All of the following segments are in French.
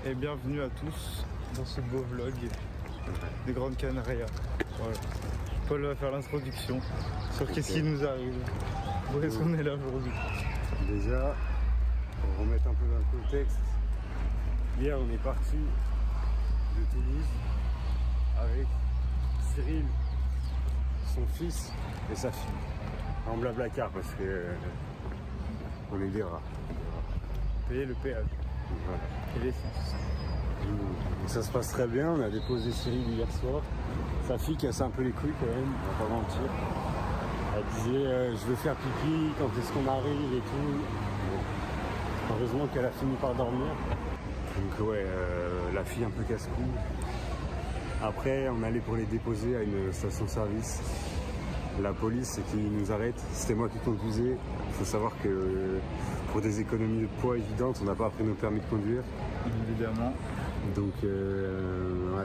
Et bienvenue à tous dans ce beau vlog des Grandes Canarias. Voilà. Paul va faire l'introduction sur qu'est-ce qui nous arrive. Où est-ce qu'on est là aujourd'hui? Déjà, pour remettre un peu dans le contexte, hier on est parti de Toulouse avec Cyril, son fils et sa fille. En blablacar parce que on est des rats. Payer le péage Voilà. et l'essence. Ça se passe très bien, on a déposé Cyril hier soir. Sa fille casse un peu les couilles quand même, on va pas mentir. Elle disait je veux faire pipi, quand est-ce qu'on arrive et tout. Bon. Heureusement qu'elle a fini par dormir. Donc ouais, la fille un peu casse-couille. Après on allait pour les déposer à une station-service. La police qui nous arrête, c'était moi qui conduisais. Il faut savoir que pour des économies de poids évidentes, on n'a pas pris nos permis de conduire. Évidemment. Donc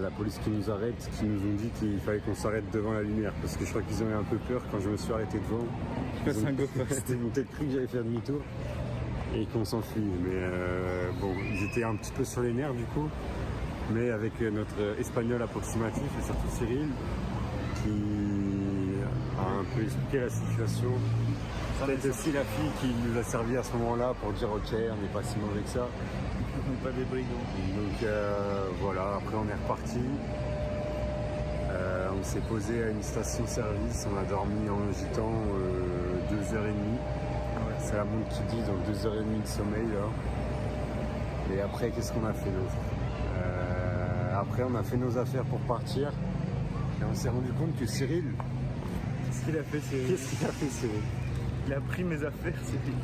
la police qui nous arrête, qui nous ont dit qu'il fallait qu'on s'arrête devant la lumière. Parce que je crois qu'ils ont eu un peu peur quand je me suis arrêté devant. Ils ont peut-être cru que j'allais faire demi-tour et qu'on s'enfuit. Mais bon, ils étaient un petit peu sur les nerfs du coup. Mais avec notre espagnol approximatif et surtout Cyril, qui a un peu expliqué la situation. Peut-être aussi la fille qui nous a servi à ce moment-là pour dire ok, on n'est pas si mauvais que ça. On n'est pas des brigands. Donc voilà, après on est reparti. On s'est posé à une station-service, on a dormi en gitan 2h30. Ouais. C'est la montre qui dit, donc 2h30 de sommeil là. Et après, qu'est-ce qu'on a fait d'autre? Après, on a fait nos affaires pour partir. Et on s'est rendu compte que Cyril... Qu'est-ce qu'il a fait, Cyril? Qu'est-ce qu'il a fait, Cyril? Il a pris mes affaires, Cyril.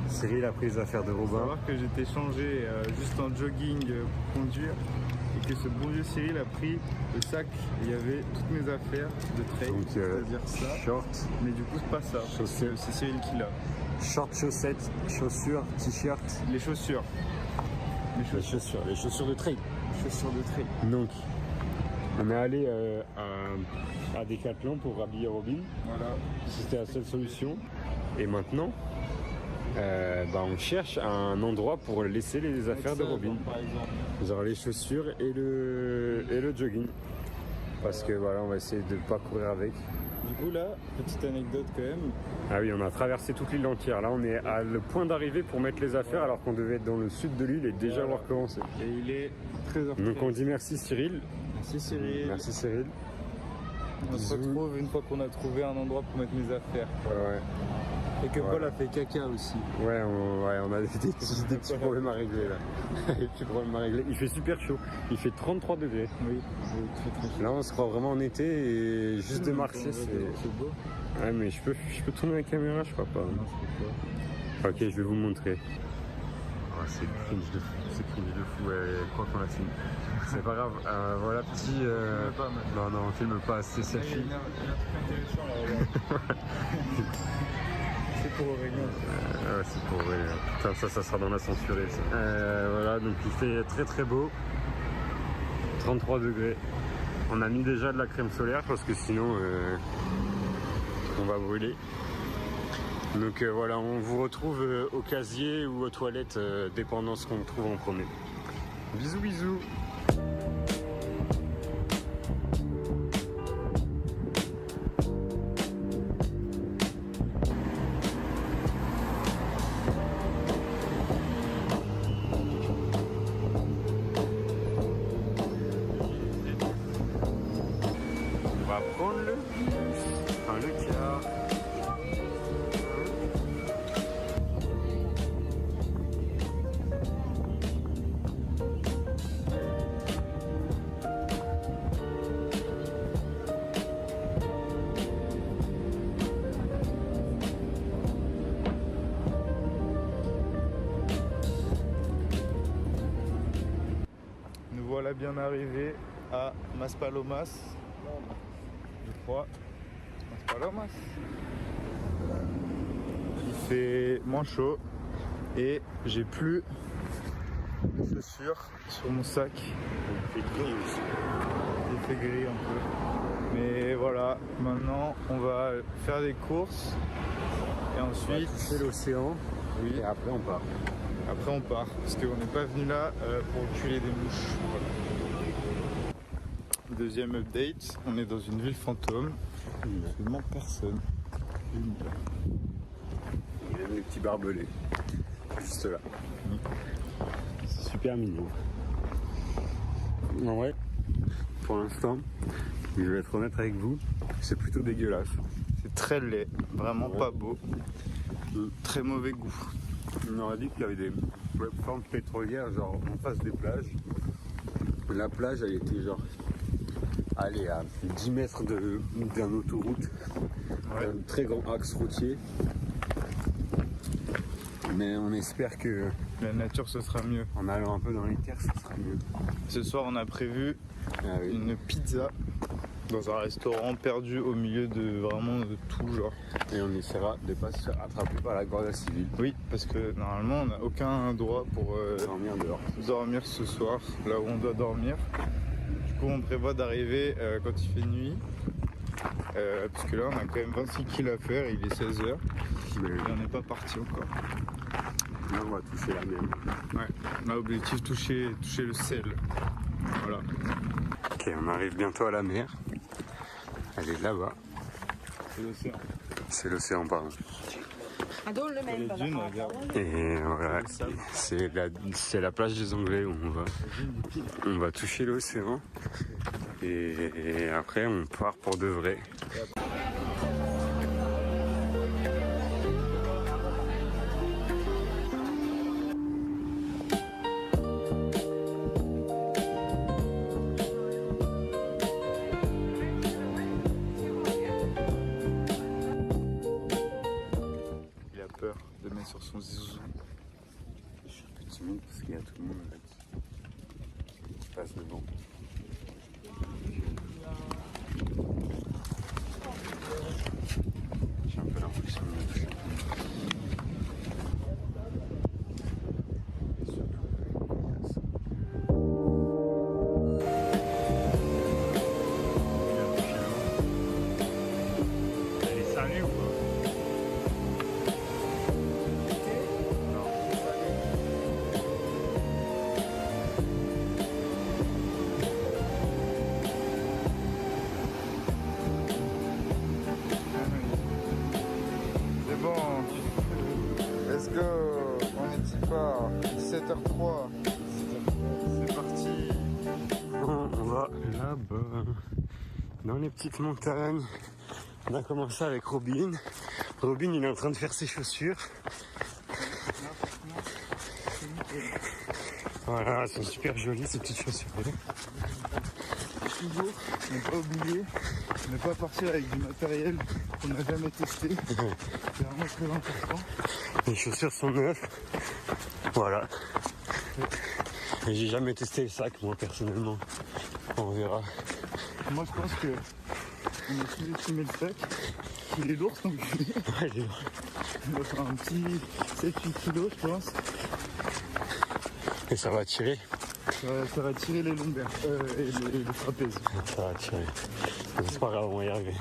Cyril a pris les affaires de Il faut Robin. savoir que j'étais changé juste en jogging pour conduire. Et que ce bon vieux Cyril a pris le sac. Et il y avait toutes mes affaires de trail. Donc, c'est-à-dire ça. short. Mais du coup, c'est pas ça. Chaussettes. C'est Cyril qui l'a. Short, chaussettes, chaussures, t-shirt. Les chaussures. Les chaussures de trail. Chaussures de trail. Donc, on est allé à Decathlon pour rhabiller Robin. Voilà. C'était la seule solution. Et maintenant, on cherche un endroit pour laisser les affaires de Robin. Par exemple. Genre les chaussures et le jogging. Parce que voilà, on va essayer de ne pas courir avec. Du coup là, petite anecdote quand même. Ah oui, on a traversé toute l'île entière. Là, on est à le point d'arrivée pour mettre les affaires alors qu'on devait être dans le sud de l'île et déjà avoir commencé. Et il est 13h13. Donc on dit merci Cyril. Merci Cyril. Merci Cyril. On se retrouve une fois qu'on a trouvé un endroit pour mettre mes affaires. Ouais. Et que Paul a fait caca aussi. Ouais, on a des petits problèmes à régler là. Des petits problèmes à régler. Il fait super chaud. Il fait 33 degrés. Oui, très très chaud. Là, on se croit vraiment en été et juste de marcher, c'est beau. Ouais, mais je peux tourner la caméra, je crois pas. Non, je peux pas. Ok, je vais vous montrer. Oh, c'est cringe de fou. C'est cringe de fou. Ouais, quoi qu'on la filme. C'est pas grave. Voilà, petit. Non, on filme pas. C'est sa fille. Il y a un truc intéressant là. C'est pour Aurélien. Ouais, c'est pour Aurélien. Putain, ça sera dans la censurée. Voilà, donc il fait très très beau. 33 degrés. On a mis déjà de la crème solaire parce que sinon on va brûler. Donc voilà, on vous retrouve au casier ou aux toilettes, dépendant ce qu'on trouve en premier. Bisous bisous. On va prendre le bus, enfin le car. Nous voilà bien arrivés à Maspalomas. Je crois. Maspalomas. Il fait moins chaud et j'ai plus de chaussures sur mon sac. Il fait gris aussi. Il fait gris un peu. Mais voilà, maintenant on va faire des courses et ensuite C'est l'océan. oui. Et après on part. Après on part, parce qu'on n'est pas venu là pour tuer des mouches. Voilà. Deuxième update, on est dans une ville fantôme. Absolument personne. Il y a des petits barbelés. Juste là. C'est super mignon. En vrai, pour l'instant, je vais être honnête avec vous, c'est plutôt dégueulasse. C'est très laid, vraiment Ouais. pas beau. Très mauvais goût. On aurait dit qu'il y avait des plateformes pétrolières genre en face des plages. La plage elle était genre allez à 10 mètres d'un autoroute, Ouais. un très grand axe routier. Mais on espère que La nature ce sera mieux. en allant un peu dans les terres ça sera mieux. Ce soir on a prévu Ah oui. une pizza dans un restaurant perdu au milieu de vraiment de tout genre. Et on essaiera de ne pas se faire attraper par la Guardia civile. Oui, parce que normalement on n'a aucun droit pour Dormir dehors. dormir ce soir, là où on doit dormir. Du coup on prévoit d'arriver quand il fait nuit. Parce que là on a quand même 26 kills à faire, il est 16h Mais et on n'est pas parti encore. là on va toucher la même. Ouais, l'objectif toucher le sel. Voilà. Ok, on arrive bientôt à la mer. Elle est là-bas. C'est l'océan. C'est l'océan, pardon. Les dunes, regarde. Et voilà, c'est la plage des Anglais où on va toucher l'océan. Et après, on part pour de vrai. Il a peur de mettre sur son zizou. Je suis petit monde parce qu'il y a tout le monde là qui passe devant. J'ai un peu l'impression de me toucher. Et surtout, Elle est salée ou pas? C'est bon. Let's go. On est y part. 17h03. C'est parti. on va là-bas, dans les petites montagnes. On a commencé avec Robin. Robin, il est en train de faire ses chaussures. Voilà, elles sont super jolies ces petites chaussures. Toujours, ne pas oublier, ne pas partir avec du matériel qu'on n'a jamais testé. C'est vraiment très important. Les chaussures sont neuves. Voilà. Et j'ai jamais testé le sac, moi, personnellement. On verra. Moi je pense que on a sous-estimé le sac. Il est lourd son cul. Ouais, il est bon. Il va faire un petit 7-8 kilos je pense. Et ça va tirer. Ça va tirer les lombaires et les trapèzes. Ça va tirer. Mais c'est pas grave, on va y arriver.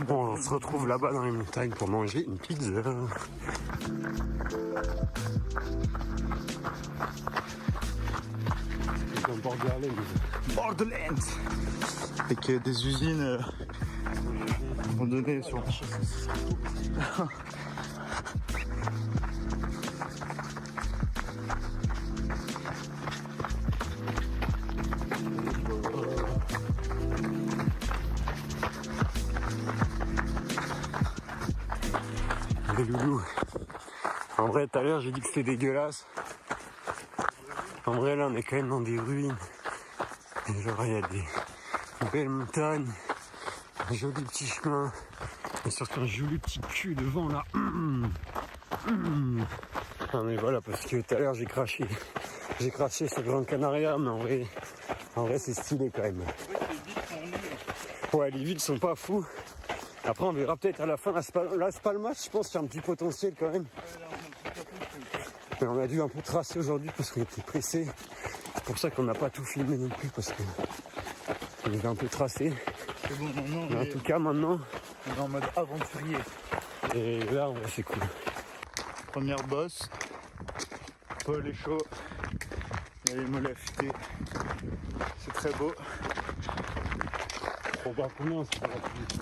Bon, on se retrouve là-bas dans les montagnes pour manger une pizza. C'est un Borderland. Borderlands. Avec des usines abandonnées sur la chasse. Les loulous. En vrai, tout à l'heure, j'ai dit que c'était dégueulasse. En vrai, là, on est quand même dans des ruines. Et genre, il y a des belles montagnes, un joli petit chemin, et surtout un joli petit cul devant, là. Non, mais voilà, parce que tout à l'heure, j'ai craché sur Gran Canaria, mais en vrai, c'est stylé quand même. Ouais, les villes sont pas fous. Après, on verra peut-être à la fin. Las Palmas, je pense qu'il y a un petit potentiel quand même. Mais on a dû un peu tracer aujourd'hui parce qu'on était pressé. C'est pour ça qu'on n'a pas tout filmé non plus parce qu'on était un peu tracé. C'est bon, maintenant Mais en tout cas, maintenant, on est en mode aventurier. et là, ouais, c'est cool. Première bosse. Paul est chaud. Il y a les mollets affûtés. C'est très beau. On va combien on se fera plus?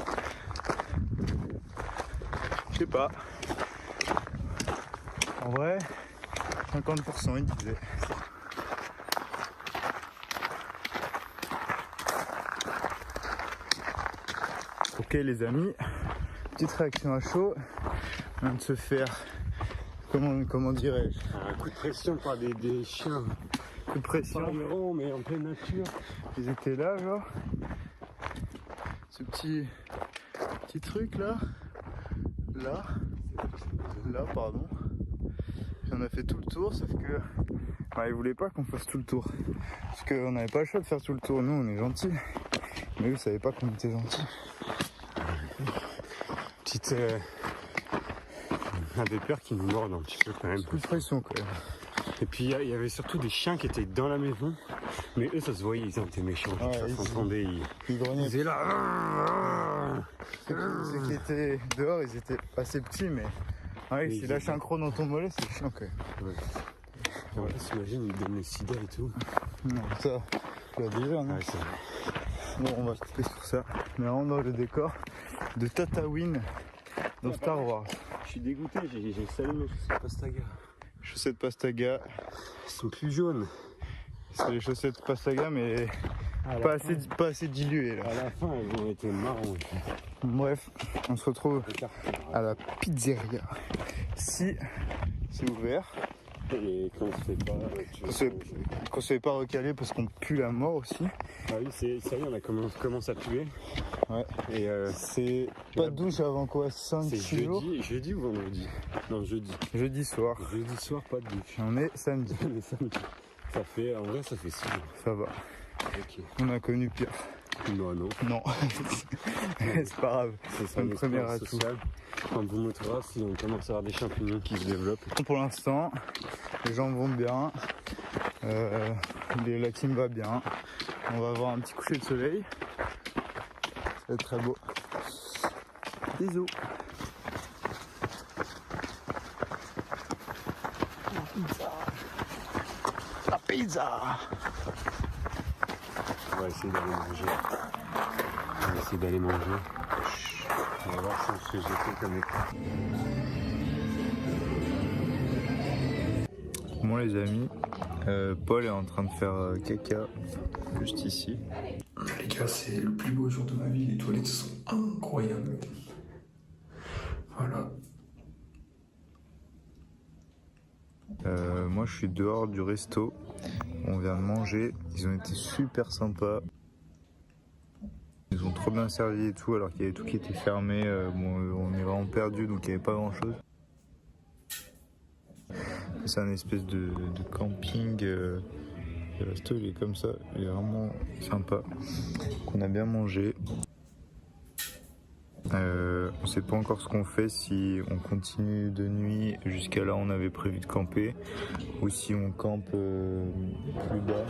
Je sais pas. En vrai, 50% il disait. Ok les amis, petite réaction à chaud. On vient de se faire, comment dirais-je, Un coup de pression par des chiens. coup de pression. Pas errant, mais en pleine nature. Ils étaient là genre. Ce petit truc là. Là pardon. Puis on a fait tout le tour sauf que ils voulaient pas qu'on fasse tout le tour. Parce qu'on n'avait pas le choix de faire tout le tour, nous on est gentils. Mais eux ils savaient pas qu'on était gentils. Petite... On avait peur qu'ils nous mordent un petit peu quand même. Coup de pression quand même. Et puis il y avait surtout des chiens qui étaient dans la maison. Mais eux ça se voyait, ils étaient méchants. Ouais, ça ils s'entendait. Ils grognaient. Ils étaient là. Ceux qui étaient dehors ils étaient assez petits mais... Ouais, Et si lâche un croc dans ton mollet c'est chiant quand même. Ouais. Et en plus imagine ils donnent le sida et tout. Non ça, tu l'as déjà non? Ouais, c'est vrai. Bon on va se couper sur ça. Mais on dans le décor de Tatooine dans Star Wars. Je suis dégoûté, j'ai salé mes chaussettes Pastaga. Chaussettes Pastaga, Elles sont plus jaunes. c'est les chaussettes Pastaga mais pas assez diluées là. À la fin elles ont été marron. Bref, on se retrouve à la pizzeria. Si c'est ouvert, Et quand on se fait pas... qu'on se fait pas recaler parce qu'on pue la mort aussi. Ah oui, ça y est, on a commencé à puer. Ouais. Et c'est pas de douche avant quoi, c'est 5-6 jours. jeudi ou vendredi? Non, jeudi. Jeudi soir. Jeudi soir, pas de douche. On est samedi. Mais samedi. En vrai, ça fait 6 jours. Ça va. Ok. On a connu pire. Non. Non. C'est pas grave. C'est une première atout. sociale. On vous montrera si on commence à avoir des champignons qui se développent. Pour l'instant, les gens vont bien. La team va bien. On va avoir un petit coucher de soleil. Ça va être très beau. Bisous. La pizza. On va essayer d'aller manger. On va voir si on se fait jeter comme écran. Bon les amis, Paul est en train de faire caca juste ici. Les gars, c'est le plus beau jour de ma vie, les toilettes sont incroyables. Voilà. Moi je suis dehors du resto, on vient de manger, ils ont été super sympas. Ils ont trop bien servi et tout alors qu'il y avait tout qui était fermé, on est vraiment perdu donc il n'y avait pas grand chose. C'est un espèce de camping, le resto il est comme ça, il est vraiment sympa. Donc on a bien mangé. On sait pas encore ce qu'on fait, si on continue de nuit jusqu'à là on avait prévu de camper ou si on campe plus bas.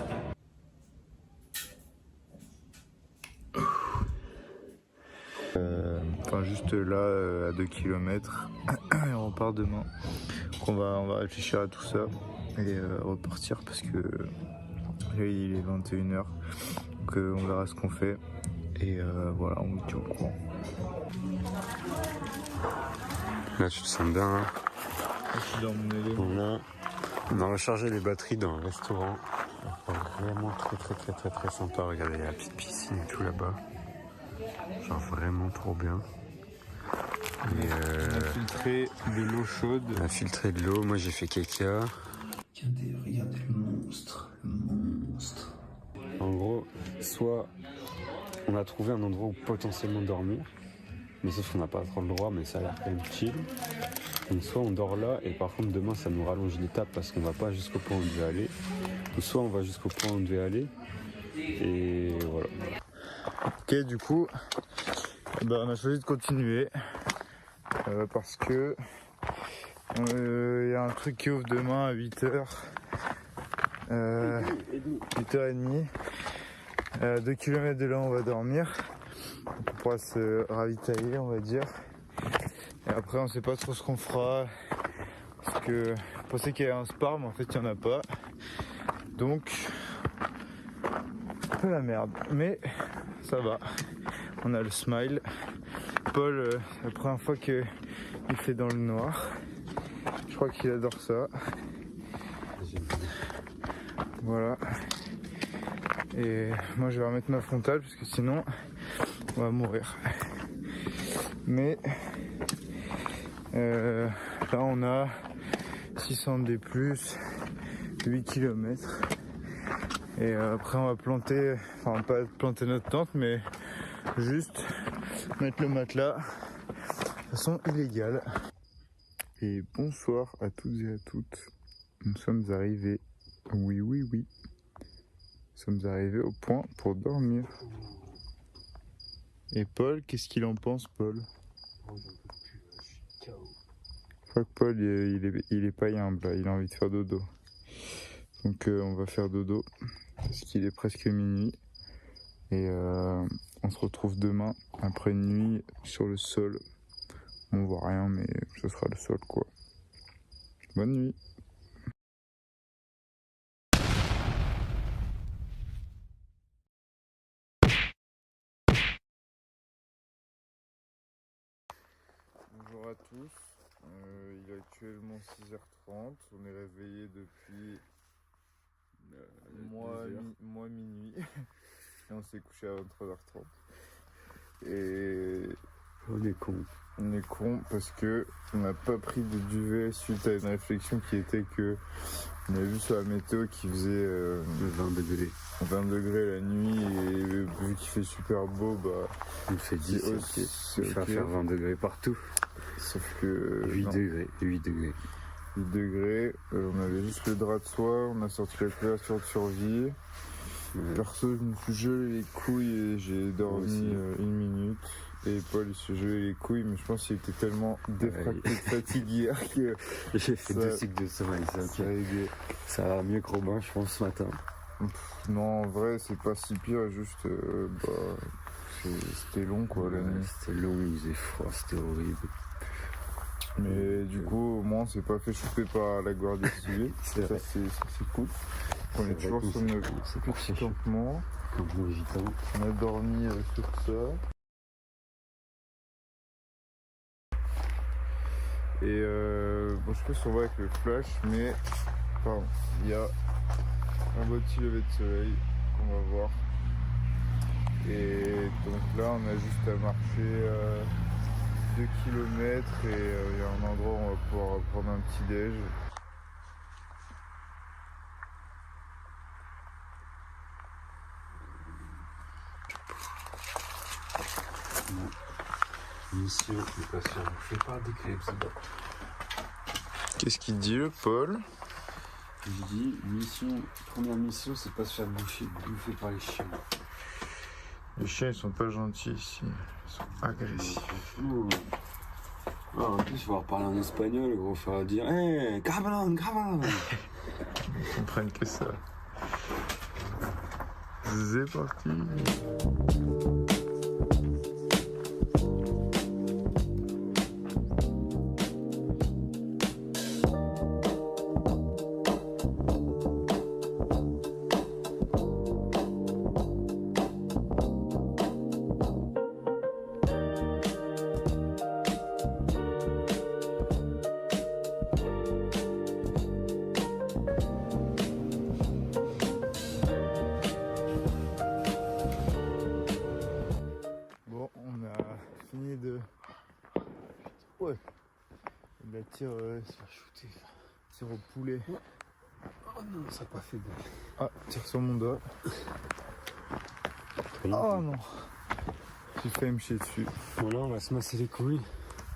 Enfin juste là à 2 km et on repart demain. Donc on va réfléchir à tout ça et repartir parce que là il est 21h donc on verra ce qu'on fait et voilà on vous tient au courant. Là, tu te sens bien. Hein. Je suis dans mon élément. On a rechargé les batteries dans le restaurant. Vraiment très sympa. Regardez, il y a la petite piscine et tout là-bas. Genre vraiment trop bien. Et On a filtré de l'eau chaude. on a filtré de l'eau. Moi, j'ai fait caca. Regardez le monstre. En gros, soit on a trouvé un endroit où potentiellement dormir. Mais sauf qu'on n'a pas trop le droit, mais ça a l'air quand même chill. Donc soit on dort là, et par contre demain ça nous rallonge l'étape parce qu'on va pas jusqu'au point où on devait aller. Ou soit on va jusqu'au point où on devait aller. Et voilà. Ok du coup on a choisi de continuer parce que y a un truc qui ouvre demain à 8h. 8h30. 2 km de là on va dormir. On pourra se ravitailler on va dire. Et après on sait pas trop ce qu'on fera. Parce que pensais qu'il y avait un spar, mais en fait il n'y en a pas. Donc, un peu la merde. Mais ça va. On a le smile. Paul, la première fois qu'il fait dans le noir. Je crois qu'il adore ça. Voilà. Et moi je vais remettre ma frontale parce que sinon on va mourir. Mais là on a 600 D+, 8 km. Et après on va planter, enfin pas planter notre tente, mais juste mettre le matelas de façon illégale. Et bonsoir à toutes et à toutes. Nous sommes arrivés, oui. Nous sommes arrivés au point pour dormir. Et Paul, qu'est-ce qu'il en pense, Paul? Je crois que Paul, il est pas humble là, il a envie de faire dodo. Donc on va faire dodo, parce qu'il est presque minuit. Et on se retrouve demain, après une nuit sur le sol. On voit rien, mais ce sera le sol, quoi. Bonne nuit. Bonjour à tous, il est actuellement 6h30, on est réveillé depuis moi minuit et on s'est couché à 23h30 et on est con. On est con parce que on n'a pas pris de duvet suite à une réflexion qui était que on a vu sur la météo qui faisait 20 degrés. 20 degrés la nuit et vu qu'il fait super beau, bah il fait 10, c'est ok. Faire 20 degrés partout. Sauf que 8 degrés. On avait juste le drap de soie, on a sorti la couverture de survie. Ouais. Perso, je me suis gelé les couilles et j'ai dormi une minute. Et Paul il se gelait les couilles, mais je pense qu'il était tellement défracté de fatigue hier que j'ai fait 2 cycles de sommeil, ça va mieux que Robin, je pense, ce matin. Non, en vrai, c'est pas si pire, juste c'était long quoi la nuit. C'était long, il faisait froid, c'était horrible. Mais du coup, au moins, on s'est pas fait choper par la Guardia Civile. ça c'est cool. On est toujours sur notre petit campement. On a dormi sur ça. Et bon, je sais pas si on va avec le flash, mais pardon, il y a un beau petit lever de soleil qu'on va voir. Et donc là, on a juste à marcher 2 km et il y a un endroit où on va pouvoir prendre un petit déj. Mission, je suis pas sûr, je fais pas des crêpes. Qu'est-ce qu'il dit le Paul? Je dis première mission, c'est pas se faire bouffer par les chiens. Les chiens ils sont pas gentils ici, ils sont agressifs. Ah, en plus, il va reparler en espagnol, gros, il va dire hey, cabrón. Ils comprennent que ça. C'est parti. Il a tir au poulet. Oh non, ça n'a pas fait bon. Ah, tire sur mon doigt. Oh non. J'ai failli me chier dessus. Bon là, on va se masser les couilles.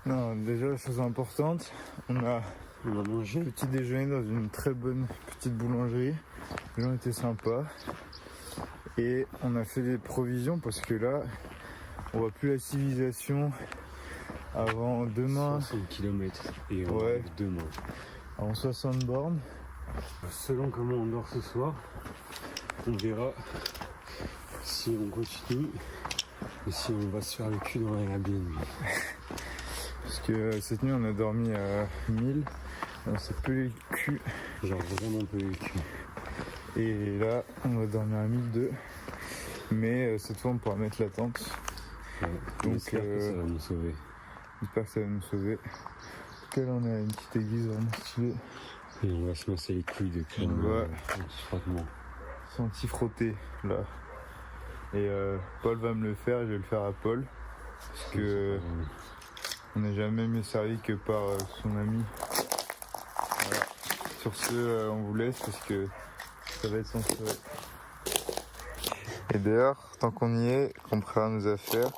Non, déjà la chose importante, on a mangé petit déjeuner dans une très bonne petite boulangerie. Les gens étaient sympas. Et on a fait des provisions parce que là, on voit plus la civilisation avant demain. 60 km et demain. Avant 60 bornes. Selon comment on dort ce soir, on verra si on continue et si on va se faire le cul dans un Airbnb. Parce que cette nuit on a dormi à 1000 On s'est pelé le cul. Genre vraiment pelé le cul. Et là, on va dormir à 1002. Mais cette fois, on pourra mettre la tente. Ouais. Donc, j'espère que ça va nous sauver. J'espère que ça va nous sauver. En tout cas, là, on est à une petite église vraiment stylée. Et on va se masser les couilles depuis On va frottement. senti frotter là. Et Paul va me le faire, je vais le faire à Paul. Parce que on n'est jamais mieux servi que par son ami. Voilà. Sur ce, on vous laisse parce que ça va être censuré. Et d'ailleurs, tant qu'on y est, qu'on prépare nos affaires,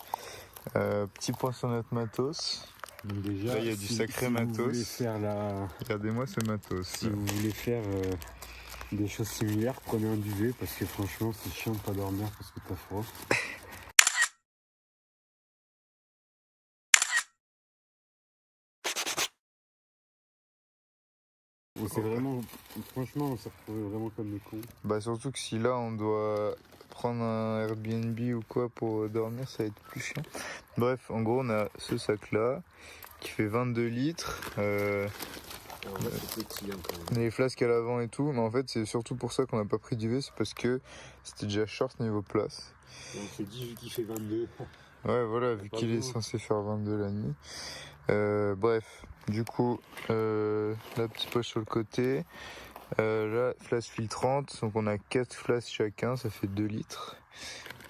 petit point sur notre matos. Donc déjà, là, il y a du sacré matos. Vous voulez faire Regardez-moi ce matos. Si vous voulez faire des choses similaires, prenez un duvet parce que franchement, c'est chiant de pas dormir parce que t'as froid. On s'est vraiment, franchement, on s'est retrouvés vraiment comme des cons. Bah surtout que si là on doit prendre un Airbnb ou quoi pour dormir, ça va être plus chiant. Bref, en gros on a ce sac là qui fait 22 litres. C'est petit, hein, quand même. On a les flasques à l'avant et tout, mais en fait c'est surtout pour ça qu'on n'a pas pris duvet, c'est parce que c'était déjà short niveau place. Et on s'est dit vu qu'il fait 22. Ouais voilà, vu qu'il est censé faire 22 la nuit. Bref, du coup, la petite poche sur le côté, la flasque filtrante, donc on a 4 flasques chacun, ça fait 2 litres,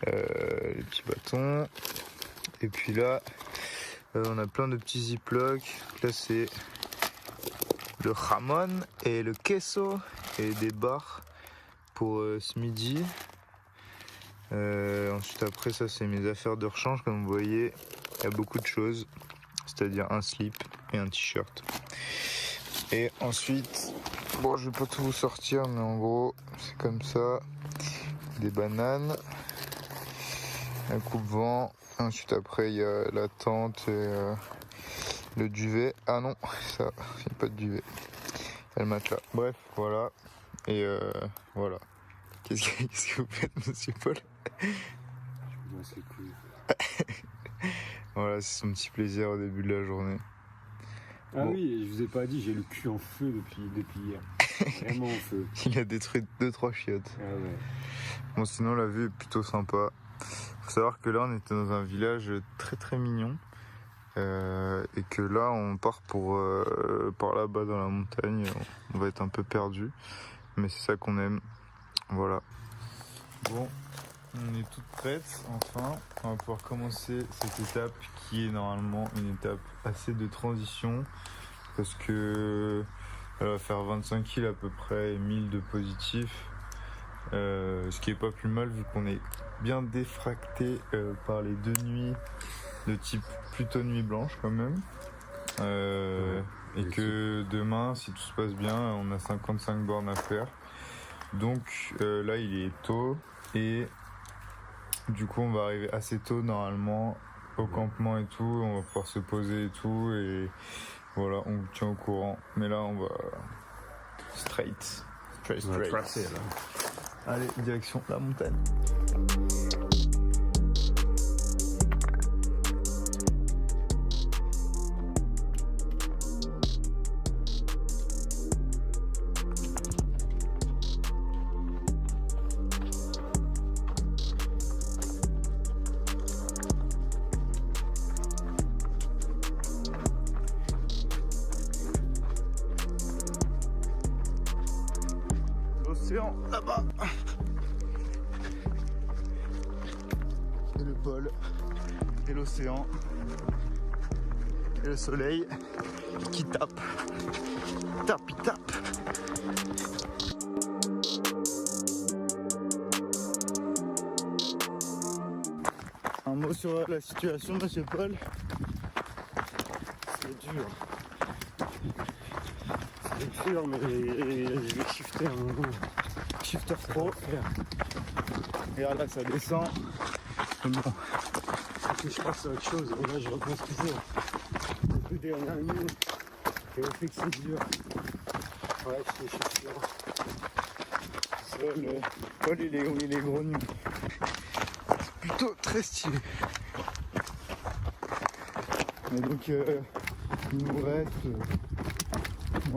les petits bâtons, et puis là, on a plein de petits ziplocs, là c'est le jamon et le queso, et des barres pour ce midi. Ensuite après ça c'est mes affaires de rechange, comme vous voyez, il y a beaucoup de choses. C'est-à-dire un slip et un t-shirt. Et ensuite, bon je vais pas tout vous sortir, mais en gros c'est comme ça, des bananes, un coupe-vent, ensuite après il y a la tente et le duvet. Ah non, ça, il n'y a pas de duvet, il y a le matelas. Bref, voilà, et voilà. Qu'est-ce que vous faites, monsieur Paul? Je me lance les couilles. Voilà, c'est son petit plaisir au début de la journée. Ah bon. Oui, je vous ai pas dit, j'ai le cul en feu depuis hier. Vraiment en feu. Il a détruit 2-3 chiottes. Ah ouais. Bon, sinon la vue est plutôt sympa. Faut savoir que là on était dans un village très très mignon. Et que là on part pour par là-bas dans la montagne. On va être un peu perdu. Mais c'est ça qu'on aime. Voilà. Bon. On est toutes prêtes, enfin, on va pouvoir commencer cette étape qui est normalement une étape assez de transition parce que elle va faire 25 kg à peu près et 1000 de positif, ce qui est pas plus mal vu qu'on est bien défracté par les 2 nuits de type plutôt nuit blanche quand même, et que demain, si tout se passe bien, on a 55 bornes à faire, donc là il est tôt et du coup on va arriver assez tôt normalement au campement et tout, on va pouvoir se poser et tout, et voilà, on vous tient au courant. Mais là on va straight. On va tracer, là. Allez, direction la montagne. L'océan là-bas. Et le pôle. Et l'océan. Et le soleil qui tape. Tape, il tape. Un mot sur la situation, monsieur Paul. C'est dur. C'est dur, mais je vais shifter un moment. Shifter pro. Regarde là, ça descend. C'est bon. Que je passe à autre chose. Et là, je repense toujours aux 2 dernières nuits et au fait que c'est dur. Ouais, je suis sûr. Le Paul, il est gros nu. C'est plutôt très stylé. Et donc, il nous reste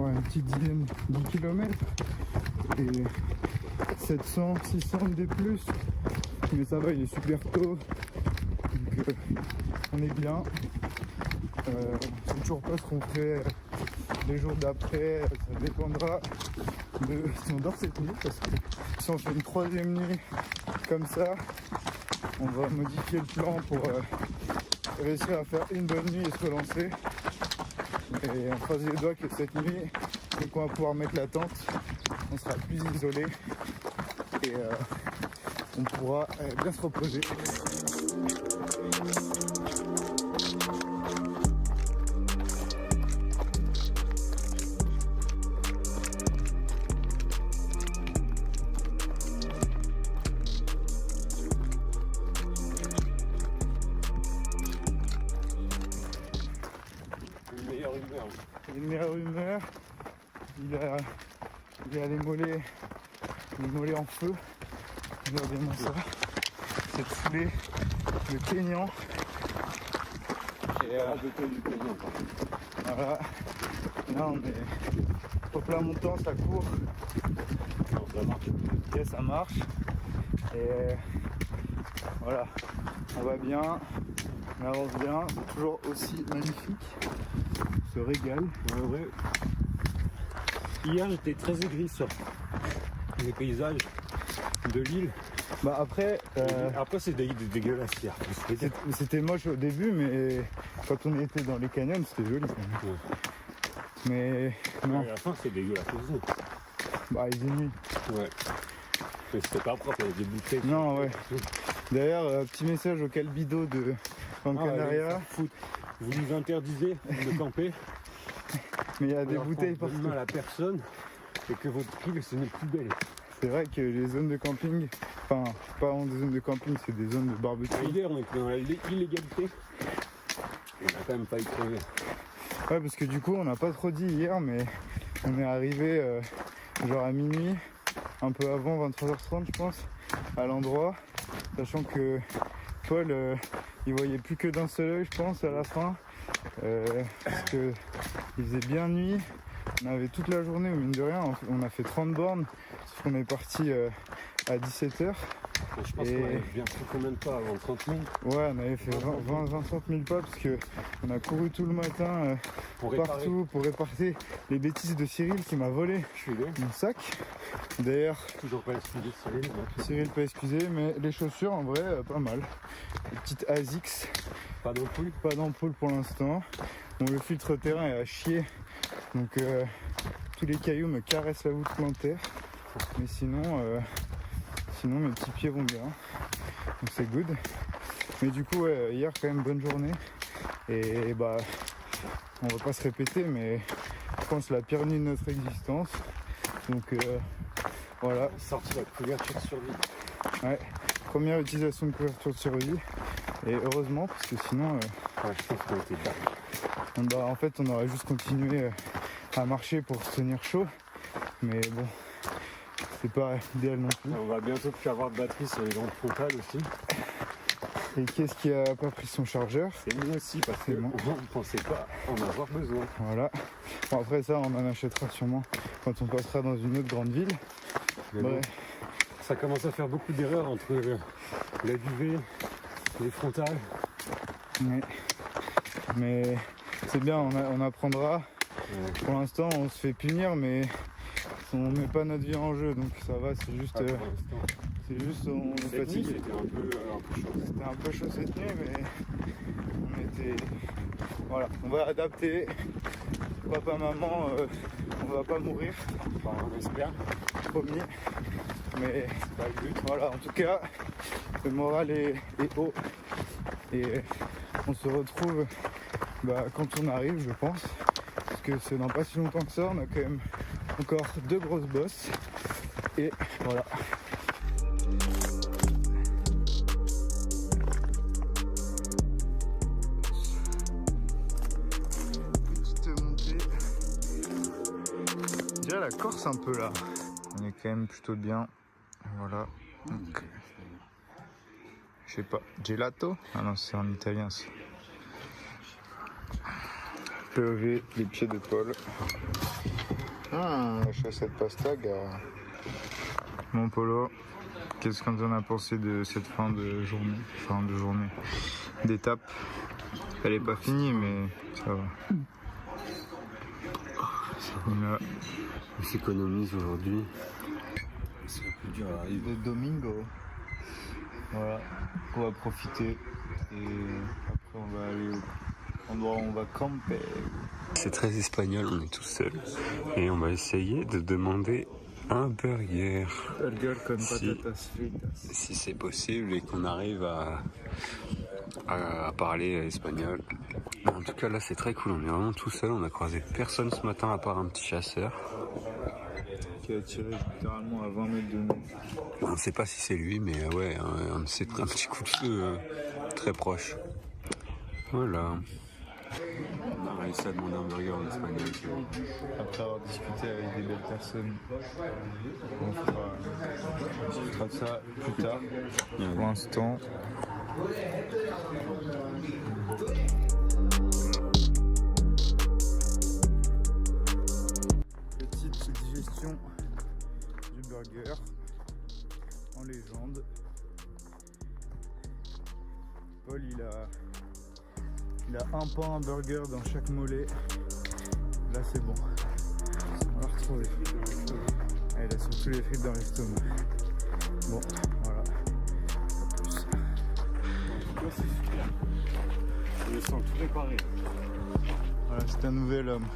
ouais, une petite dizaine, 10 km et 700, 600 des plus, mais ça va, il est super tôt, donc on est bien. Je sais toujours pas ce qu'on fait les jours d'après, ça dépendra de si on dort cette nuit, parce que si on fait une troisième nuit comme ça, on va modifier le plan pour réussir à faire une bonne nuit et se relancer. Et on croise les doigts que cette nuit, dès qu'on va pouvoir mettre la tente, on sera plus isolé et on pourra bien se reposer. Une meilleure humeur, il a les mollets en feu, on voit bien ça, cette foulée, le Kenyan, et voilà, là on est au plat montant, ça court, Ça marche. Ok, ça marche, et voilà, on va bien, on avance bien, c'est toujours aussi magnifique. Se régale. Ouais. Hier j'étais très aigri sur les paysages de l'île. Bah après c'est dégueulasse hier. c'était moche au début, mais quand on était dans les canyons c'était joli quand même. Ouais. Mais non, À la fin c'est dégueulasse aussi. bah il est nuit. Ouais. Mais c'était pas propre, il y avait des bouteilles. Non, ouais. D'ailleurs, petit message au Calbido de Gran Canaria. Vous nous interdisez de camper. Mais il y a des bouteilles partout. partout. Mal à personne et que votre île ce n'est plus belle. C'est vrai que les zones de camping, enfin pas vraiment des zones de camping, c'est des zones de barbecue. Hier on était dans l'illégalité. On a quand même pas y crever. Ouais, parce que du coup on n'a pas trop dit hier, mais on est arrivé genre à minuit, un peu avant 23h30 je pense, à l'endroit, sachant que Paul il voyait plus que d'un seul œil je pense à la fin, parce que il faisait bien nuit, on avait toute la journée, mine de rien, on a fait 30 bornes, sauf qu'on est parti à 17h. Je pense qu'on avait bien fait combien de pas avant 30 000. Ouais, on avait fait 20-30 000 pas parce qu'on a couru tout le matin partout pour réparer les bêtises de Cyril qui m'a volé mon sac. D'ailleurs, toujours pas excusé Cyril. Cyril pas excusé, mais les chaussures en vrai pas mal. Les petites ASICS. Pas d'ampoule. Pas d'ampoule pour l'instant. Bon, le filtre terrain est à chier, donc tous les cailloux me caressent la voûte plantaire. Mais sinon mes petits pieds vont bien, donc c'est good. Mais du coup hier quand même bonne journée et bah on va pas se répéter, mais je pense la pire nuit de notre existence, donc voilà. Sorti la couverture de survie. Ouais, première utilisation de couverture de survie, et heureusement parce que sinon je pense qu'on était pas. En fait on aurait juste continué à marcher pour se tenir chaud, mais bon, c'est pas idéal non plus. On va bientôt plus avoir de batterie sur les lampes frontales aussi. Et qu'est-ce qui a pas pris son chargeur? C'est nous aussi parce qu'on ne pensait pas en avoir besoin. Voilà. Bon, après ça on en achètera sûrement quand on passera dans une autre grande ville. Mais bon, ça commence à faire beaucoup d'erreurs entre la duvet, les frontales. Ouais. Mais c'est bien, on apprendra. Ouais. Pour l'instant on se fait punir, mais on met pas notre vie en jeu, donc ça va, c'est juste on est fatigué. C'était un peu chaud. C'était un peu chaud cette nuit, mais on était. Voilà, on va adapter. Papa, maman, on va pas mourir. Enfin, on espère. Promis. Mais c'est pas le but. Voilà, en tout cas, le moral est haut. Et on se retrouve quand on arrive, je pense. Parce que c'est dans pas si longtemps que ça, on a quand même encore 2 grosses bosses. Et voilà. Petite montée. Déjà la Corse un peu là. On est quand même plutôt bien. Voilà. Donc, je sais pas. Gelato? Ah non, c'est en italien ça. Je vais lever les pieds de Paul. Chaussette pastag. Mon Polo, qu'est-ce qu'on en a pensé de cette fin de journée? D'étape. Elle est pas finie, mais ça va. Là. On s'économise aujourd'hui. C'est un peu dur à arriver. Le Domingo. Voilà, on va profiter et après on va aller au endroit où on va camper. C'est très espagnol, on est tout seul et on va essayer de demander un burger. Burger con patatas fritas. Si c'est possible et qu'on arrive à parler espagnol. Mais en tout cas là c'est très cool, on est vraiment tout seul, on a croisé personne ce matin à part un petit chasseur. Qui a tiré littéralement à 20 mètres de nous. On ne sait pas si c'est lui, mais ouais, c'est un petit coup de feu très proche. Voilà. On a réussi à demander un burger en espagnol. Après avoir discuté avec des belles personnes, on discutera de ça plus tard. Pour l'instant, petite digestion du burger en légende. Paul il a un pain, un burger dans chaque mollet. Là c'est bon, on l'a retrouvé. Ah, il a surtout les frites dans l'estomac. Bon, voilà. C'est super. Je me sens tout préparé. Voilà, c'est un nouvel homme.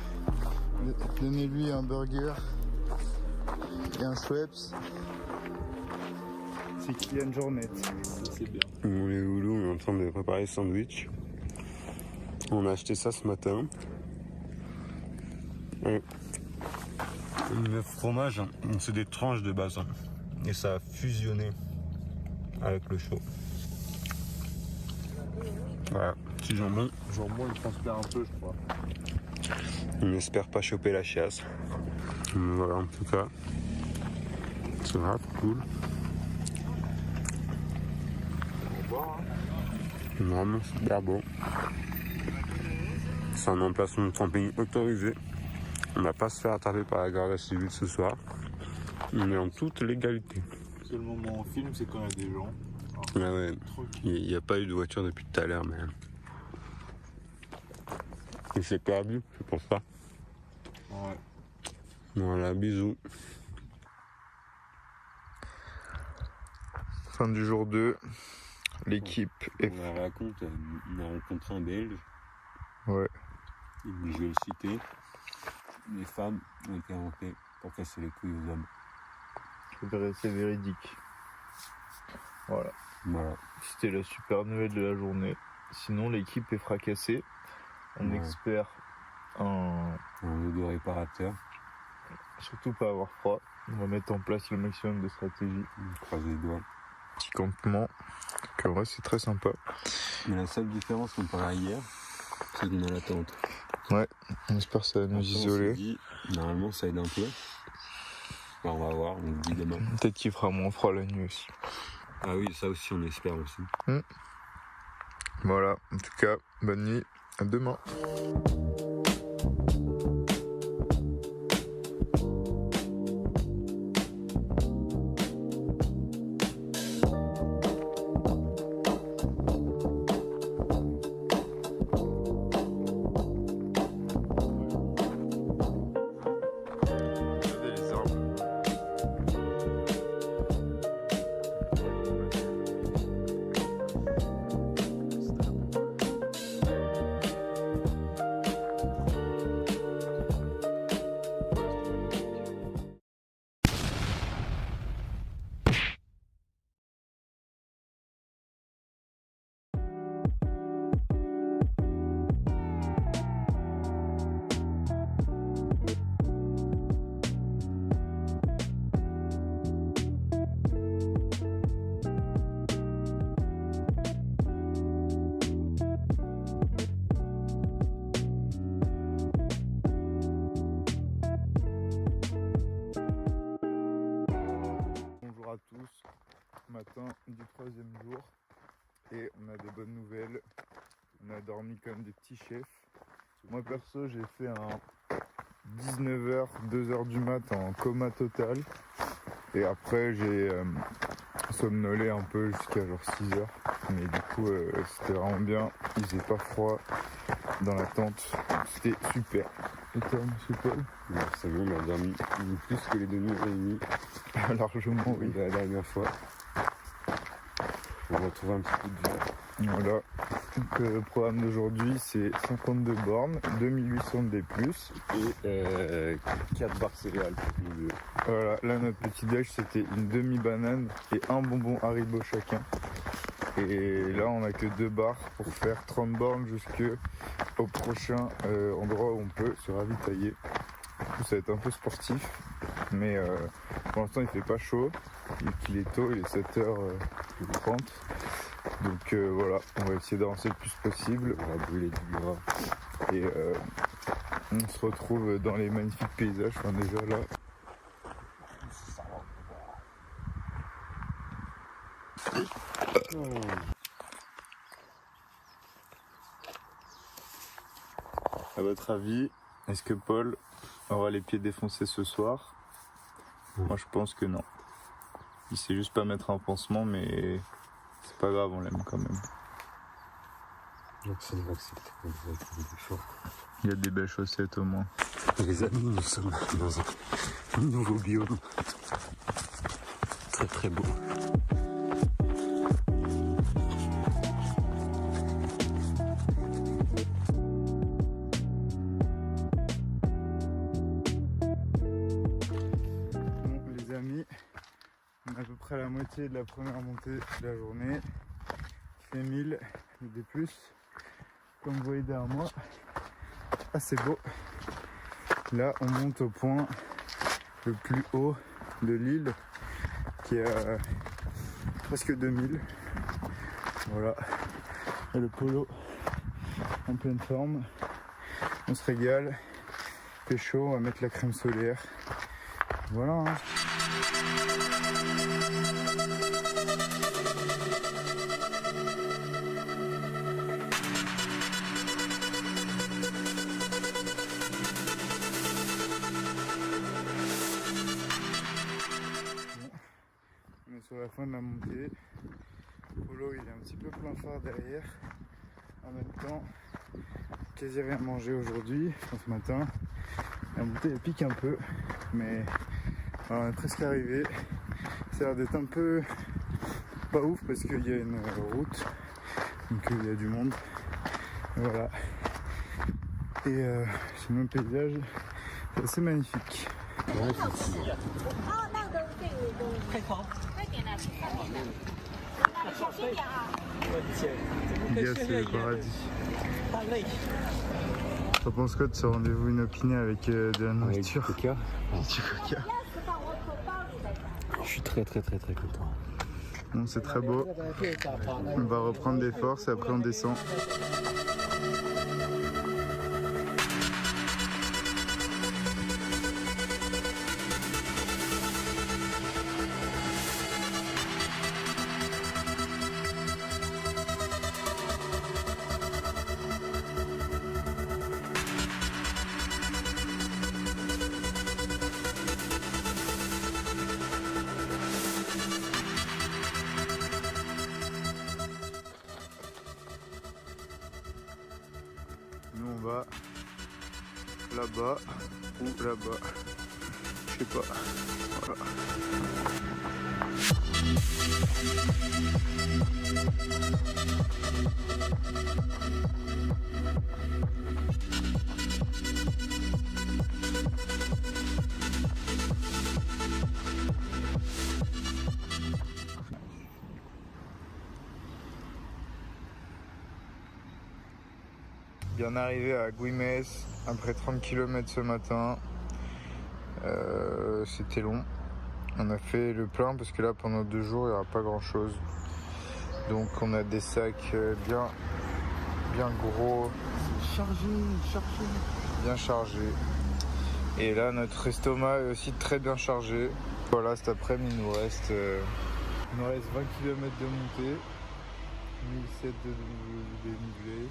Donnez-lui un burger et un Schweppes. C'est Kylian Jornet. C'est bien. On est au Loulou, on est en train de préparer le sandwich. On a acheté ça ce matin. Le fromage, c'est des tranches de base. Et ça a fusionné avec le chaud. Voilà, petit jambon. Le jambon il transpire un peu je crois. On n'espère pas choper la chiasse. Mais voilà, en tout cas, c'est grave cool. Vraiment super beau. C'est un emplacement de camping autorisé. On va pas se faire attraper par la garde civile ce soir. On est en toute légalité. Le seul moment où on filme c'est quand il y a des gens. Ah ouais, il n'y a pas eu de voiture depuis tout à l'heure, mais il s'est perdu, c'est pour ça. Ouais. Voilà, bisous. Fin du jour 2. L'équipe est... On raconte, on a rencontré un Belge. Ouais. Je vais le citer. Les femmes ont été inventées pour casser les couilles aux hommes. C'est véridique. Voilà. C'était la super nouvelle de la journée. Sinon, l'équipe est fracassée. On espère un odoréparateur. Surtout pas avoir froid. On va mettre en place le maximum de stratégies. On croise les doigts. Petit campement. Donc en vrai, c'est très sympa. Mais la seule différence comparé à hier, c'est qu'on a la tente. Ouais, on espère que ça va nous isoler. Dit, normalement, ça aide un peu. Bah, on va voir, on le dit demain. Peut-être qu'il fera moins froid la nuit aussi. Ah oui, ça aussi, on espère aussi. Voilà, en tout cas, bonne nuit. À demain. À tous, matin du 3e jour et on a des bonnes nouvelles. On a dormi comme des petits chefs. Moi perso j'ai fait 19h, 2h du mat en coma total. Et après j'ai somnolé un peu jusqu'à genre 6h. Mais du coup c'était vraiment bien, il faisait pas froid dans la tente, c'était super. Et toi, monsieur Paul? C'est bon, on a dormi plus que les 2 nuits réunies. Largement, oui. La dernière fois. On va trouver un petit peu de vie. Voilà. Donc, le programme d'aujourd'hui, c'est 52 bornes, 2800 de D+. Et 4 barres céréales pour nous deux. Voilà, là notre petit déj, c'était une demi-banane et un bonbon Haribo chacun. Et là, on a que 2 barres pour faire 30 bornes jusqu'au prochain endroit où on peut se ravitailler. Du coup, ça va être un peu sportif, mais pour l'instant, il fait pas chaud. Il est tôt, il est 7h30. Donc voilà, on va essayer d'avancer le plus possible. On va brûler du gras. Et on se retrouve dans les magnifiques paysages. Enfin, déjà là. À votre avis, est-ce que Paul aura les pieds défoncés ce soir? Moi je pense que non. Il sait juste pas mettre un pansement, mais c'est pas grave, on l'aime quand même. Donc c'est une accepte. Il y a des belles chaussettes au moins. Les amis, nous sommes dans un nouveau biome. Très très beau. Bon les amis, on est à peu près à la moitié de la première montée de la journée. Il fait 1000 de D+. Comme vous voyez derrière moi, assez beau. Là on monte au point le plus haut de l'île qui est à presque 2000. Voilà. Et le polo en pleine forme. On se régale. Il fait chaud, on va mettre la crème solaire. Voilà. Hein. On est sur la fin de la montée. Polo il est un petit peu plein phare derrière. En même temps, quasi rien mangé aujourd'hui, ce matin. La montée elle pique un peu, mais on est presque arrivé. Ça a l'air d'être un peu pas ouf parce qu'il y a une route, donc il y a du monde. Voilà. Et c'est le même paysage, c'est assez magnifique. Yes, c'est le paradis. T'en penses quoi de ce rendez-vous inopiné avec de la nourriture? Avec du coca. Du coca. Je suis très content. Bon, c'est très beau. On va reprendre des forces et après on descend. Nous on va là-bas ou là-bas, je sais pas. Voilà. Bien arrivé à Güímez après 30 km ce matin. C'était long. On a fait le plein parce que là pendant 2 jours il n'y aura pas grand chose. Donc on a des sacs bien gros. Bien chargés. Et là notre estomac est aussi très bien chargé. Voilà, cet après-midi il nous reste 20 km de montée. 1007 de dénivelé.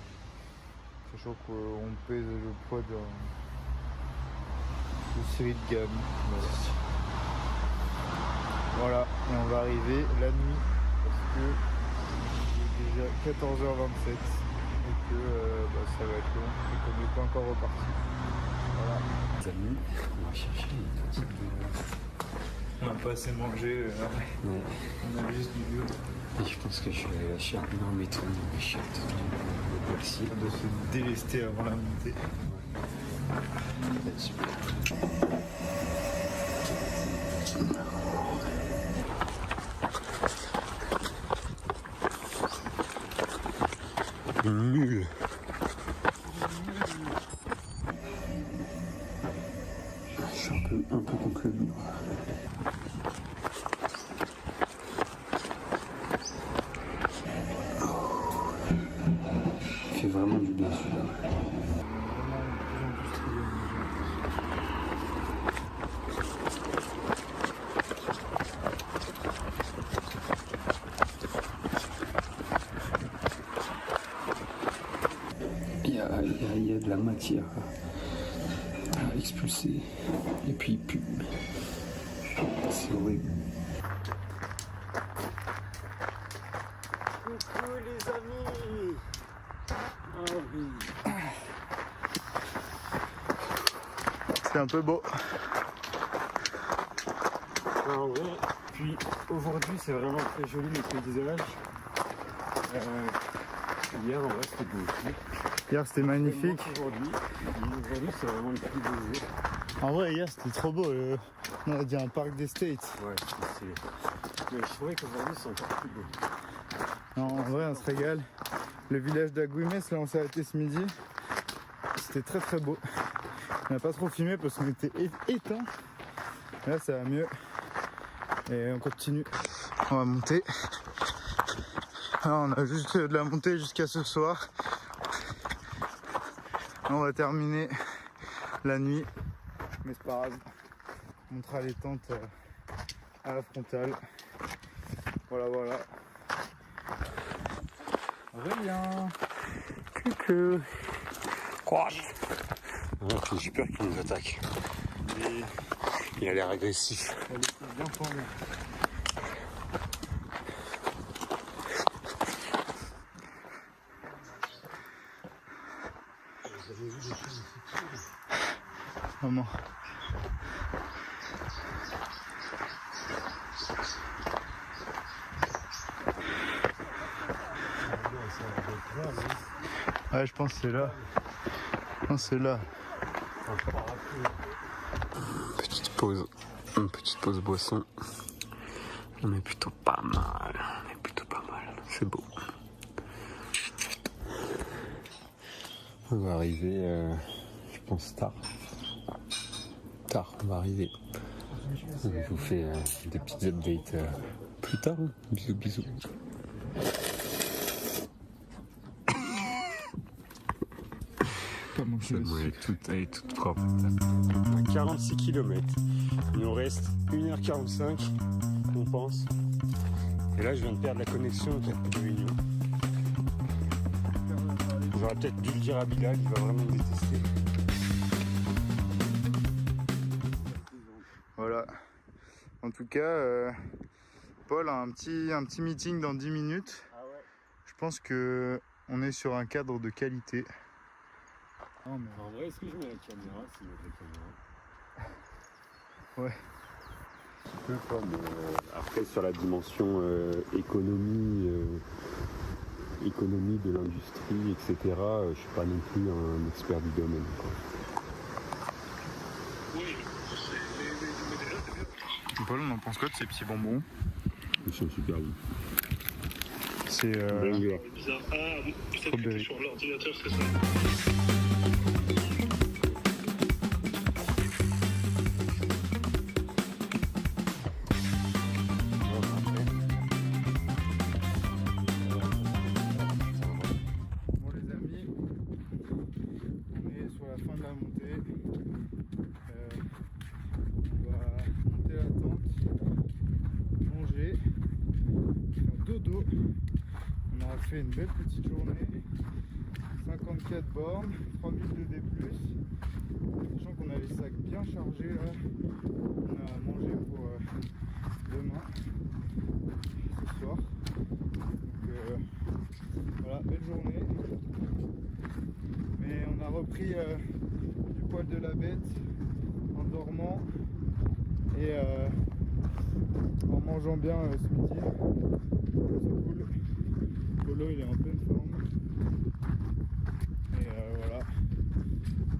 Sachant qu'on pèse le poids Une série de gamme. Voilà, et on va arriver la nuit parce que il est déjà 14h27 et que ça va être long et qu'on n'est pas encore reparti. Voilà. Les amis, on va chercher une petite. On n'a pas assez mangé, Ouais. on a juste du vieux. Et je pense que je vais lâcher un énorme étoile dans mes chiottes. Merci. On doit se délester avant la montée. Super. Une mule. Je suis un peu contre le mur. Il fait vraiment du bien celui-là. Il y a de la matière à expulser et puis il pue. C'est horrible. Coucou les amis. Oh oui. C'est un peu beau. En vrai, puis aujourd'hui c'est vraiment très joli le paysage. Hier en vrai c'était beau aussi. Hier c'était magnifique. Aujourd'hui c'est vraiment le plus beau jour. En vrai hier c'était trop beau. On a dit un parc des States. Ouais, c'est. Mais je trouvais qu'aujourd'hui c'est encore plus beau. Non, en vrai on se régale. Le village d'Agüimes, là on s'est arrêté ce midi. C'était très très beau. On n'a pas trop filmé parce qu'on était éteint. Là ça va mieux. Et on continue. On va monter. Là, on a juste de la montée jusqu'à ce soir. On va terminer la nuit. Mais c'est pas grave. On montera les tentes à la frontale. Voilà. Rien. Coucou. Quoi? J'ai peur qu'il nous attaque. Il a l'air agressif. Elle est bien formée. Maman. Ouais, je pense que c'est là. Non, c'est là. Une petite pause boisson. On est plutôt pas mal. C'est beau. On va arriver, je pense tard. On va arriver. Je vous fais des petites updates plus tard. Bisous. Pas mon Elle est toute propre. 46 km. Il nous reste 1h45, on pense. Et là, je viens de perdre la connexion entre les deux réunions. J'aurais peut-être dû le dire à Bilal, il va vraiment me détester. Voilà. En tout cas, Paul a un petit meeting dans 10 minutes. Ah ouais. Je pense que on est sur un cadre de qualité. En vrai, est-ce que je mets la caméra? Si je mets la caméra. Ouais. Peu quoi, mais après sur la dimension économie de l'industrie, etc., je suis pas non plus un expert du domaine, quoi. Paul, on en pense quoi de ces petits bonbons? Ils sont super bons. C'est bizarre. Ah, peut-être que t'es sur l'ordinateur, c'est ça? Bon les amis, on est sur la fin de la montée. On va monter la tente, manger, faire dodo. On aura fait une belle petite journée. 54 bornes, 3000 de D+. Sachant qu'on a les sacs bien chargés là. On a à manger pour demain, ce soir. Donc voilà, belle journée. Mais on a repris du poil de la bête en dormant et en mangeant bien ce midi. C'est cool. Polo il est en pleine forme. Et voilà.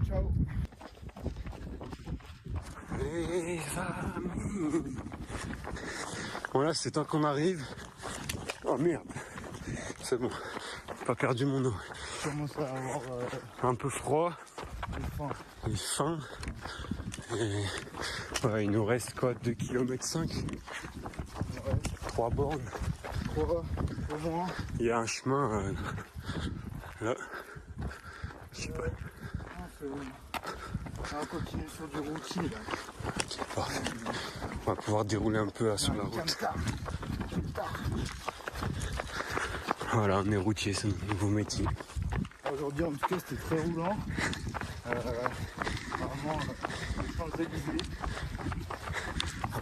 Ciao. Les amis. Voilà, c'est temps qu'on arrive. Oh merde. C'est bon. J'ai pas perdu mon eau. Je commence à avoir Un peu froid. faim. Et faim. Et ouais, il nous reste quoi, 2,5 km. Ouais. 3 bornes. 3 au moins. Il y a un chemin là. Je sais pas. On va continuer sur du routier là. Parfait. On va pouvoir dérouler un peu là sur la route. Voilà, on est routier, c'est notre nouveau métier. Aujourd'hui en tout cas c'était très roulant. Vraiment Champs-Élysées.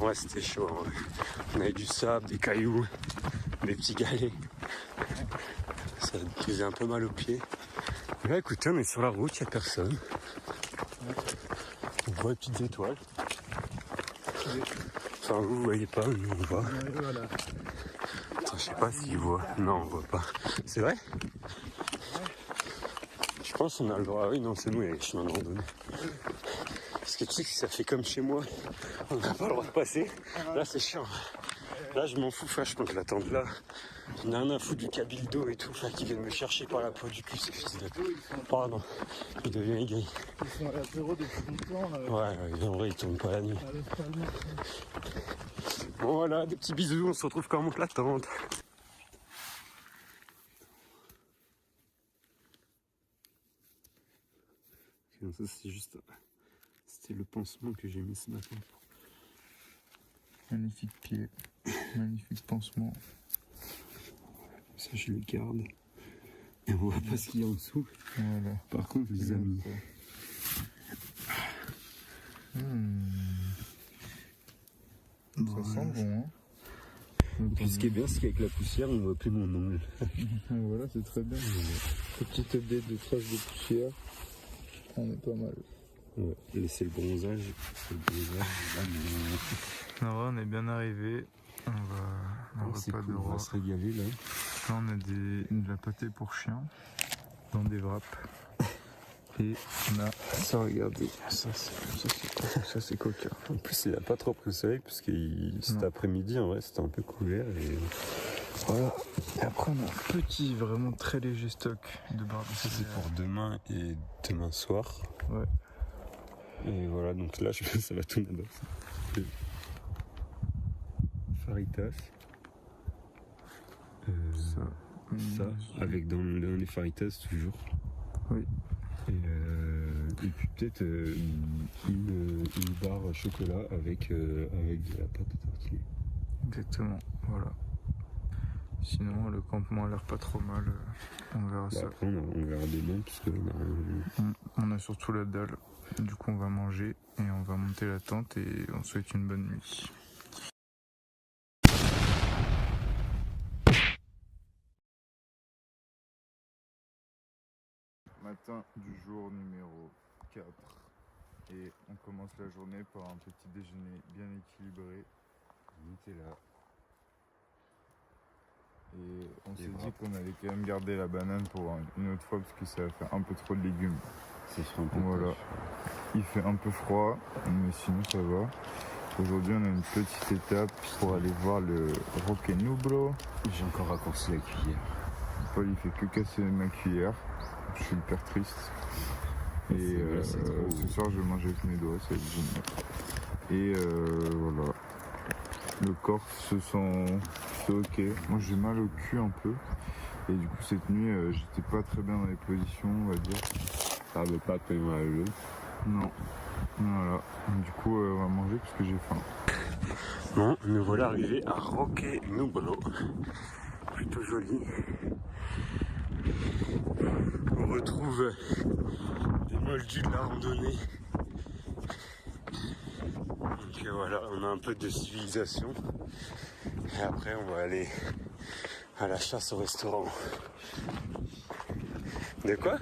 Ouais, c'était chaud. Ouais. On avait du sable, des cailloux, des petits galets. Ça faisait un peu mal aux pieds. Là, écoutez, on est sur la route, il n'y a personne. On voit les petites étoiles. Enfin, vous voyez pas, nous on voit. Voilà. Attends, je sais pas s'ils voient. Non, on voit pas. C'est vrai? Je pense qu'on a le droit. Ah oui, non, c'est nous, il y a les chemins de randonnée. Parce que tu sais que si ça fait comme chez moi, on n'a pas le droit de passer. Là, c'est chiant. Là, je m'en fous, franchement, je l'attends là. J'en ai rien à foutre du cabildo et tout, qui viennent me chercher par la peau du cul, c'est fils de... Pardon, il devient aigri. Ils sont à l'apéro depuis longtemps. Ouais, en vrai, ils tournent pas la nuit. À l'Espagne. Bon, voilà, des petits bisous, on se retrouve quand on monte la tente. Ça, c'est juste... C'était le pansement que j'ai mis ce matin. Magnifique pied, magnifique pansement. Ça, je le garde. Et on voit pas ce qu'il y a en dessous. Voilà. Par contre, les amis... Ça sent bon, hein. Et ce qui est bien, c'est qu'avec la poussière, on voit plus mon ongle. Voilà, c'est très bien. Petite update de traces de poussière. On est pas mal. Ouais, laissez le bronzage. C'est le bronzage. On est bien arrivé. On va un repas de On va roi. se régaler là. Là, on a de la pâtée pour chien dans des wraps. Et on a ça, regardez. Ça c'est coca. En plus, il a pas trop pris le soleil parce que cet après-midi, en vrai, c'était un peu couvert. Et voilà. Et après, on a un petit, vraiment très léger stock de barres de ça, c'est céréales. pour demain et demain soir. Ouais. Et voilà, donc là, je pense que ça va tourner dans ça. Faritas. Ça, avec dans les faritas toujours. Oui. Et puis peut-être une barre chocolat avec de la pâte à tartiner. Exactement, voilà. Sinon, le campement a l'air pas trop mal. On verra ça. Après, on verra demain parce qu'on On a surtout la dalle. Du coup, on va manger et on va monter la tente et on souhaite une bonne nuit. Matin du jour numéro 4 et on commence la journée par un petit déjeuner bien équilibré. Nutella. Et on s'est dit qu'on allait quand même garder la banane pour une autre fois parce que ça va faire un peu trop de légumes. C'est un peu voilà. Il fait un peu froid, mais sinon ça va. Aujourd'hui on a une petite étape pour aller voir le Roque Nublo. J'ai encore raccourci la cuillère. Paul il fait que casser ma cuillère. Je suis hyper triste. Et ce soir je vais manger avec mes doigts, ça va être génial. Et voilà. Le corps se sent c'est ok. Moi j'ai mal au cul un peu. Et du coup cette nuit j'étais pas très bien dans les positions on va dire. Ça veut pas te mal. Non. Voilà. Du coup on va manger parce que j'ai faim. Bon, nous voilà arrivés à Roque Nublo. Plutôt joli. On retrouve des moldus de la randonnée Donc voilà, on a un peu de civilisation. Et après, on va aller à la chasse au restaurant. De quoi?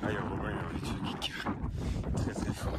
Ah, il y a Romain, il a envie de geek. Très très fort.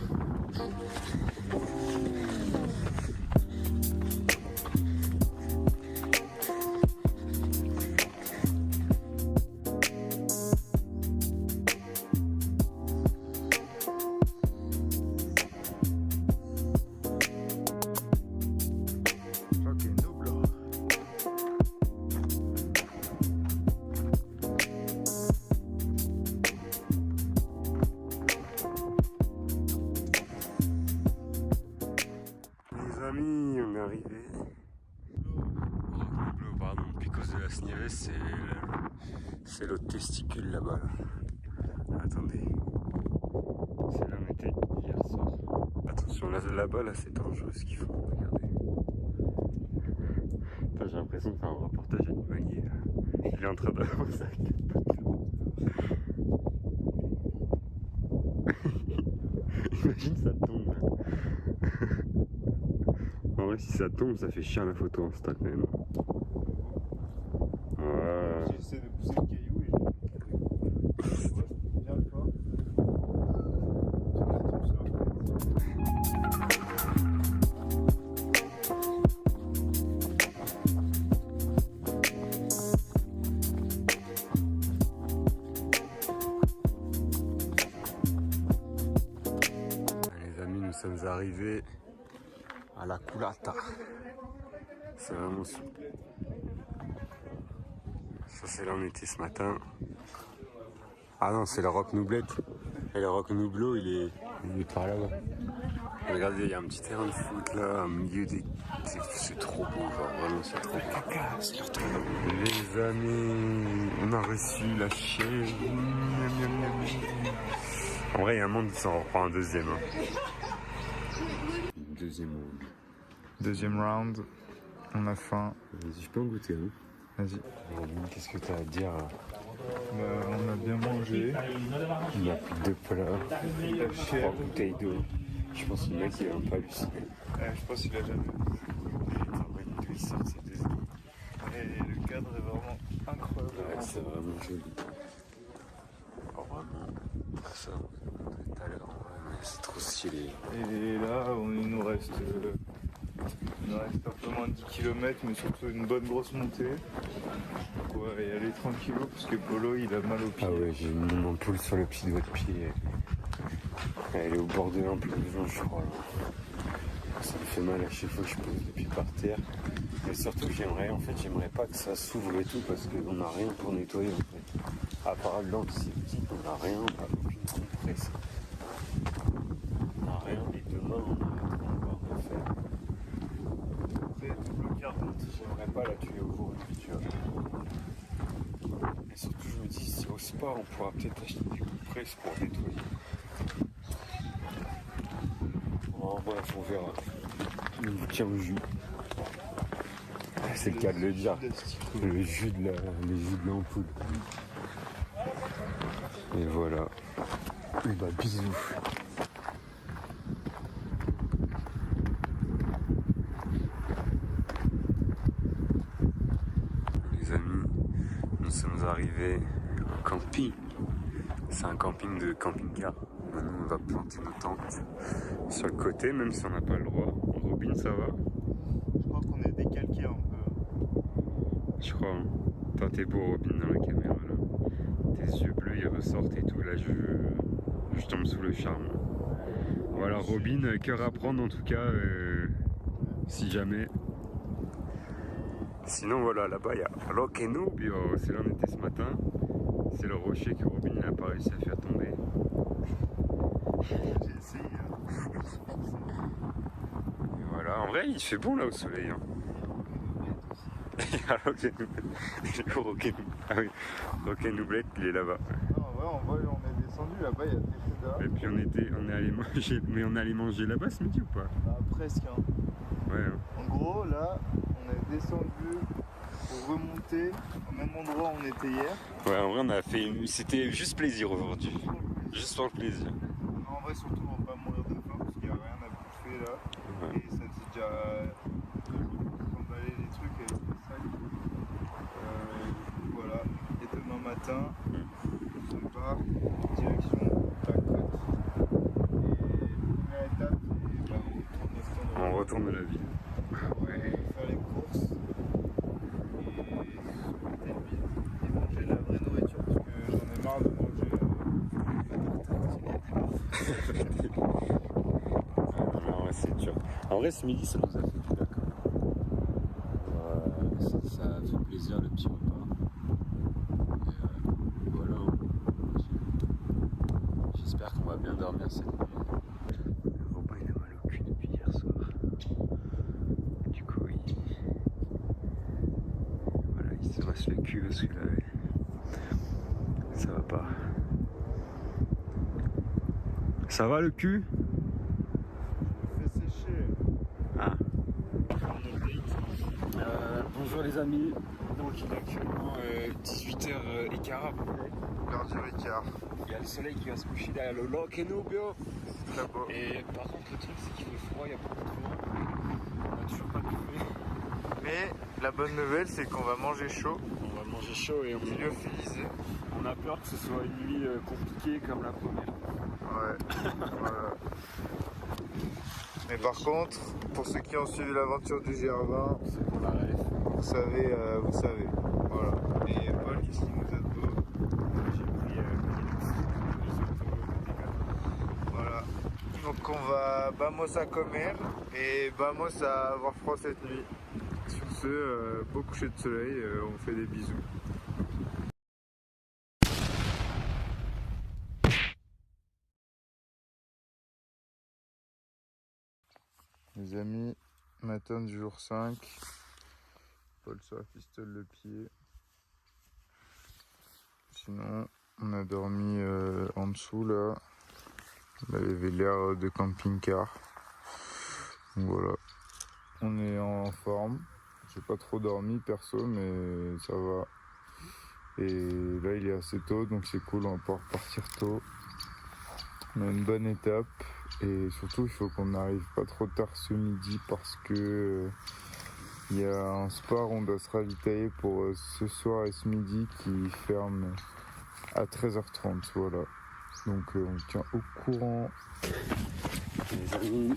Amis, on est arrivé. Roc-Nublo, pardon, Picos de las Nieves, c'est l'autre testicule là-bas. Là. Attendez, c'est là où on était hier soir. Attention, là-bas, là, c'est dangereux ce qu'ils font, regardez. Putain, j'ai l'impression de faire un reportage animalier là. Il est en train d'avancer avec les potes. Imagine ça tombe. En vrai, si ça tombe, ça fait chier la photo en stack quand même. Ouais. J'essaie de pousser le caillou et je viens fort. Les amis, nous sommes arrivés à la Culata. C'est vraiment ça. Ça c'est là où on était ce matin. Ah non, c'est le Roc-Nublo. Et le Roc-Nublo, il est par là-bas. Regardez, il y a un petit terrain de foot là, au milieu des... C'est trop beau, genre vraiment c'est trop beau. Les amis, on a reçu la chaîne. En vrai, il y a un monde qui s'en reprend un deuxième. Hein. Deuxième round, on a faim. Vas-y, je peux en goûter, hein. Vas-y. Qu'est-ce que t'as à dire? On a bien mangé. Il y a plus de plats, 3 bouteilles d'eau. Je pense que le mec il est un peu halluciné. Je pense qu'il a jamais vu. D'où il sort ces deux. Et le cadre est vraiment incroyable. Ouais, c'est vraiment joli. Oh, vraiment, ça, tout à l'heure, ouais, c'est trop stylé. Et là, il nous reste un peu moins de 10 km, mais surtout une bonne grosse montée. Donc ouais, y aller tranquillou parce que Polo il a mal au pied. Ah ouais, j'ai mis mon ampoule sur le pied de votre pied. Elle est au bord de l'implosion, je crois. Là. Ça me fait mal à chaque fois que je pose le pied par terre. Et surtout, j'aimerais pas que ça s'ouvre et tout parce qu'on n'a rien pour nettoyer en fait. À part l'antiseptique, on n'a rien, on n'a aucune compresse. On n'a rien et demain on va devoir refaire. C'est double 40. J'aimerais pas la tuer aujourd'hui, tu vois. Et surtout, je me dis, si au spa, on pourra peut-être acheter des compresses pour nettoyer. Oh, bref, on verra. On vous tient au jus. C'est le cas de le dire. Le jus de l'ampoule. Et voilà. Et bah, bisous. Les amis, nous sommes arrivés au camping. C'est un camping de camping-car. Maintenant, on va planter nos tentes sur le côté, même si on n'a pas le droit. Robin, ça va? Je crois qu'on est décalqué un peu. Je crois. Hein. Toi, t'es beau, Robin, dans la caméra, là. Tes yeux bleus, ils ressortent et tout. Là, je tombe sous le charme. Voilà, Robin, cœur à prendre, en tout cas, si jamais. Sinon, voilà, là-bas, il y a Roc-Nublo. C'est là où on était ce matin. C'est le rocher que Robin n'a pas réussi à faire tomber. J'ai essayé. Et voilà, en vrai, il fait bon là au soleil. Hein. Ah oui, Roc-Nublo, il est là-bas. Non, en vrai, on est descendu là-bas, il y a des feux Et puis on est allé manger, mais on est allé manger là-bas ce midi ou pas? Bah, presque. Hein. Ouais. Hein. En gros, là, on est descendu pour remonter au même endroit où on était hier. Ouais, en vrai, on a fait. C'était juste plaisir aujourd'hui. Juste pour le plaisir. Non, en vrai, surtout, on va pas mourir de faim parce qu'il n'y a rien Ouais. Faire les courses et manger la vraie nourriture parce que j'en ai marre de manger. Non, ouais, c'est dur. En vrai, ce midi, ça nous a fait du bien quand même. Ça a fait plaisir le petit repas. Et voilà. J'espère qu'on va bien dormir cette nuit. Le repas il a mal au cul depuis hier soir. Du coup il se masse le cul parce que là ça va pas. Ça va le cul? Fais sécher. Ah. Bonjour les amis, donc il est actuellement 18h15 à peu près. L'heure du Ricard. Il y a le soleil qui va se coucher derrière le lac Kenobio. C'est très beau. Et par contre le truc c'est qu'il fait froid, il y a beaucoup de vent. On a toujours pas de feu. Mais la bonne nouvelle, c'est qu'on va manger chaud, On va manger chaud et lyophilisé. on a peur que ce soit une nuit compliquée comme la première. Ouais. Voilà. Mais par contre, pour ceux qui ont suivi l'aventure du GR20, C'est pour la rêve. vous savez. Voilà. Et Paul, qu'est-ce qu'il nous a de beau? J'ai pris les autos. Voilà. Donc on va vamos à comer et vamos à avoir froid cette nuit. Sur ce, beau coucher de soleil, on fait des bisous. Les amis, matin du jour 5. Paul se rafistole le pied. Sinon, on a dormi en dessous là. Il avait l'air de camping-car. Donc voilà. On est en forme. J'ai pas trop dormi perso, mais ça va. Et là, il est assez tôt, donc c'est cool, on va pouvoir partir tôt. On a une bonne étape. Et surtout, il faut qu'on n'arrive pas trop tard ce midi parce que il y a un sport, on doit se ravitailler pour ce soir et ce midi qui ferme à 13h30. Voilà. Donc on tient au courant. Les amis,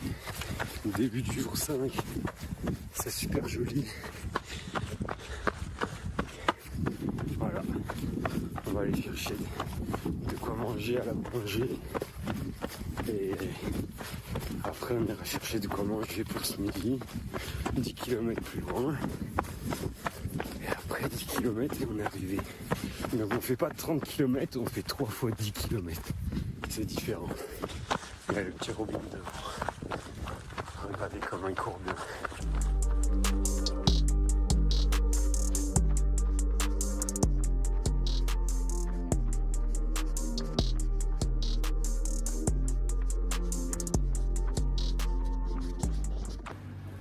début du jour 5, c'est super joli. Voilà, on va aller chercher de quoi manger à la boulangerie. Et après on ira chercher de quoi manger pour ce midi, 10 km plus loin. Et après 10 km et on est arrivé. Donc on fait pas 30 km, on fait 3 fois 10 km. C'est différent. Il y a le petit Robin devant. Regardez comme un courbeux.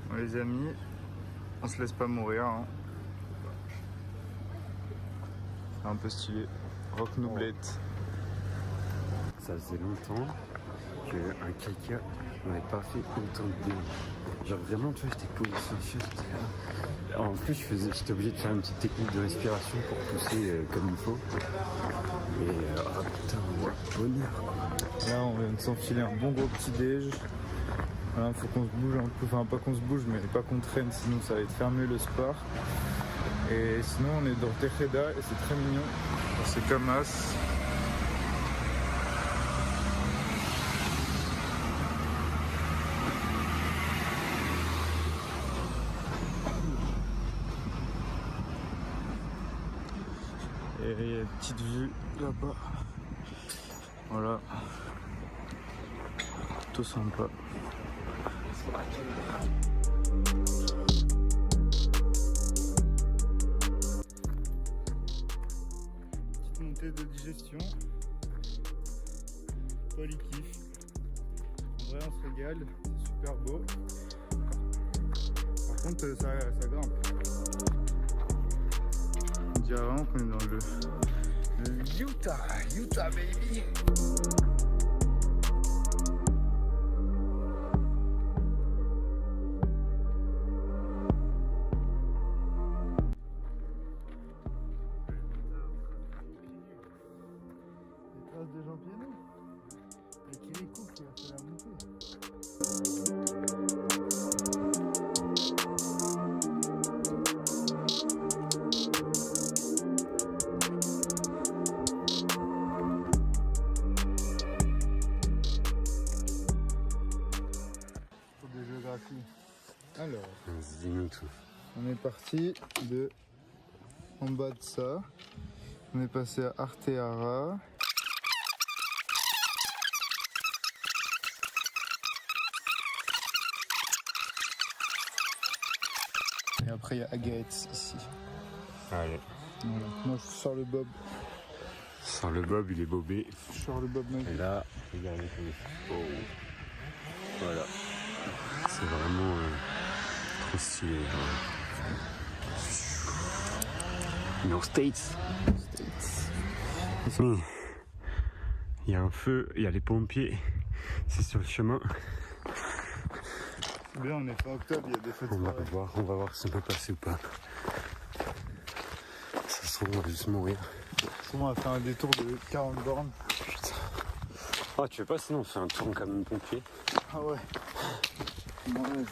Bon, les amis, on se laisse pas mourir. Hein. C'est un peu stylé. Rock Noublette. Ça faisait longtemps qu'un caca n'avait pas fait autant de bien. Genre vraiment, tu vois, j'étais positionné, j'étais là. En plus, j'étais obligé de faire une petite technique de respiration pour pousser comme il faut. Et ah putain, bonheur quoi. Là, on vient de s'enfiler un bon gros petit déj. Voilà, faut qu'on se bouge un peu, enfin pas qu'on se bouge, mais pas qu'on traîne, sinon ça va être fermé le sport. Et sinon, on est dans Tejeda et c'est très mignon. C'est Camas. Et il y a une petite vue là-bas. Voilà. Tout sympa. Petite montée de digestion. Paul il kiffe. En vrai on se régale, c'est super beau. Par contre ça grimpe. On dirait vraiment qu'on est dans le Utah baby. De gens pieds nus. Avec Kirikou qui a fait la montée. Vas-y, dis-nous tout. On est parti de en bas de ça. On est passé à Arteara. Et après il y a Agaetz ici. Allez. Voilà. Moi je sors le bob. Sans le bob, il est bobé. Je sors le bob mec. Et là, regardez comme il faut. Voilà. C'est vraiment trop stylé. Nos States. Oui. Il y a un feu, il y a les pompiers. C'est sur le chemin. C'est bien, on est fin octobre, il y a des feux de forêt. On va voir si on peut passer ou pas. Ça se trouve, on va juste mourir. On va faire un détour de 40 bornes. Putain. Ah, tu veux pas, sinon on fait un tour en camion de pompier. Ah ouais. Ouais.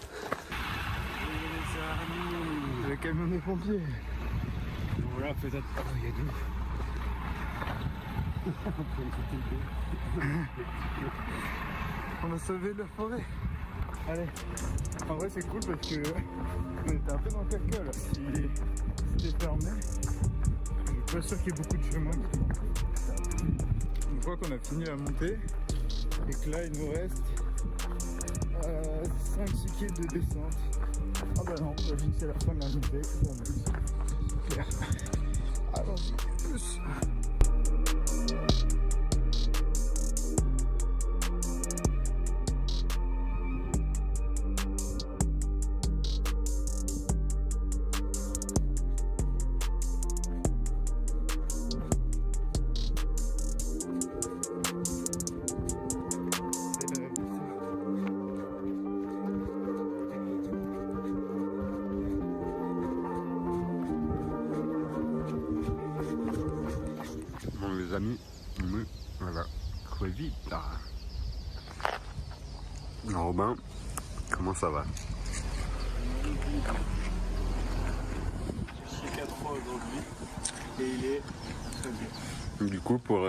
Le camion des pompiers. Voilà, peut-être. Oh, il y a d'où. On a sauvé de la forêt. Allez. En vrai c'est cool parce que on était un peu dans le caca là. C'était fermé. Je suis pas sûr qu'il y ait beaucoup de chemin. Une fois qu'on a fini la montée et que là il nous reste 5-6 km de descente. Ah bah non, on va fixer la fin de la montée. C'est clair. Allons-y, plus. Bon les amis, voilà, trouvé vite là. Robin, comment ça va? J'ai 4 fois aujourd'hui et il est très bien. Du coup, pour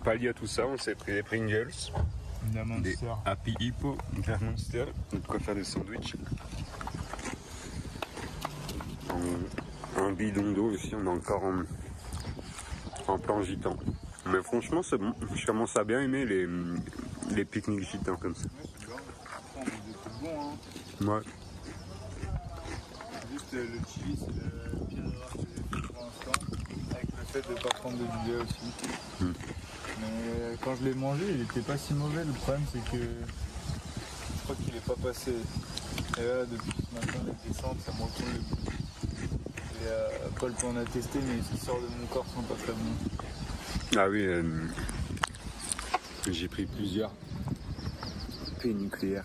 pallier à tout ça, on s'est pris des Pringles, Une des Monster. Happy Hippo, une Monster, de quoi faire des sandwichs. Un bidon d'eau aussi, on est encore en plan gitan. Mais franchement, c'est bon. Je commence à bien aimer les pique-niques gitans comme ça. Ouais, c'est bon. On est des bon, hein. Ouais. Juste le chili, c'est le pire erreur que j'ai fait pour l'instant. Avec le fait de ne pas prendre de budget aussi. Mais quand je l'ai mangé, il était pas si mauvais. Le problème, c'est que je crois qu'il est pas passé. Et là, depuis ce matin, les descentes, ça me retourne le goût. Et Paul peut en attester, mais ce qui sort de mon corps sont pas très bons. Ah oui, j'ai pris plusieurs paix nucléaires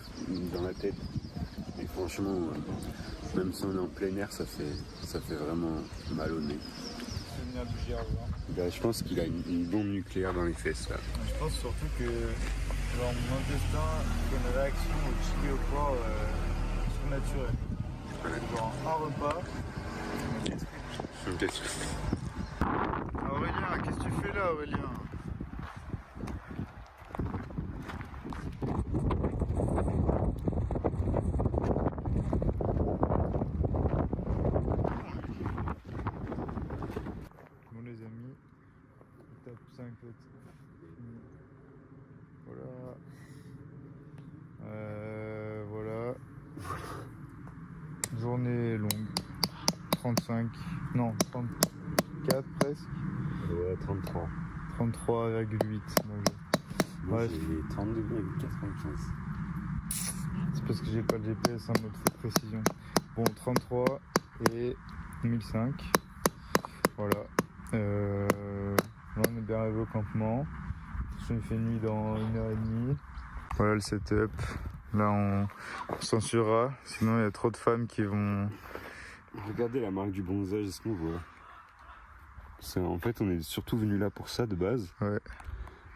dans la tête. Et franchement, même si on est en plein air, ça fait vraiment mal au nez. Souvenir du Girardin. Bah, je pense qu'il a une bombe nucléaire dans les fesses là. Je pense surtout que genre, mon intestin fait une réaction au chili au porc surnaturelle. Genre un repas. Aurélien, qu'est-ce que tu fais là, Aurélien? Bon les amis, étape 5 voilà. Voilà. Journée longue. 35, non 34 presque. Ouais, 33. 33,8. Moi Ouais. j'ai 32,95. C'est parce que j'ai pas le GPS en mode fausse précision. Bon, 33 et 1005. Voilà. Là on est bien arrivé au campement. Il fait nuit dans 1h30. Voilà le setup. Là on censurera. Sinon il y a trop de femmes qui vont. Regardez la marque du bronzage, est-ce qu'on voit? En fait, on est surtout venu là pour ça de base. Ouais.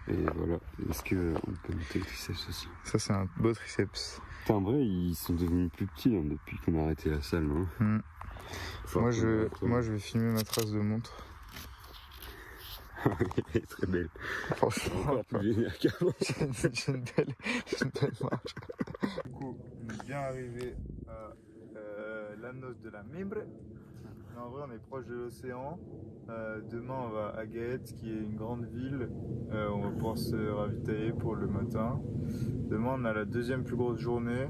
Et voilà. Est-ce qu'on peut monter le triceps aussi? Ça c'est un beau triceps. Putain, en vrai, ils sont devenus plus petits hein, depuis qu'on a arrêté la salle, non? Moi je vais filmer ma trace de montre. Elle est très belle. Franchement, Encore plus vénère qu'avant. j'ai une belle marche. Du coup, on est bien arrivé à l'Anos de la Mimbre. Mais en vrai, on est proche de l'océan. Demain, on va à Gaète, qui est une grande ville. On va pouvoir se ravitailler pour le matin. Demain, on a la deuxième plus grosse journée.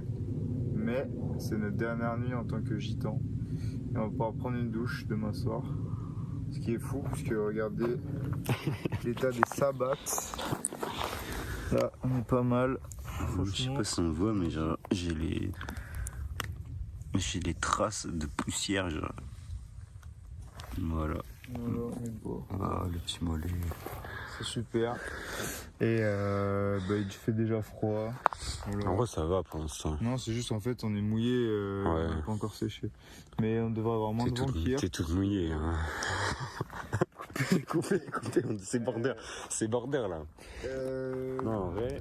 Mais c'est notre dernière nuit en tant que gitan. Et on va pouvoir prendre une douche demain soir. Ce qui est fou, parce que regardez l'état des sabbats. Là, on est pas mal. Je sais pas si on voit, mais genre, j'ai les traces de poussière, genre. Voilà. Voilà, on est beau. Ah, le petit mollet. C'est super. Et il fait déjà froid. Voilà. En vrai, ça va pour l'instant. Non, c'est juste en fait, on est mouillé, on n'a pas encore séché. Mais on devrait avoir moins de vent qu'hier. T'es toute mouillée. Hein. Coupez, c'est border là. Non, en vrai.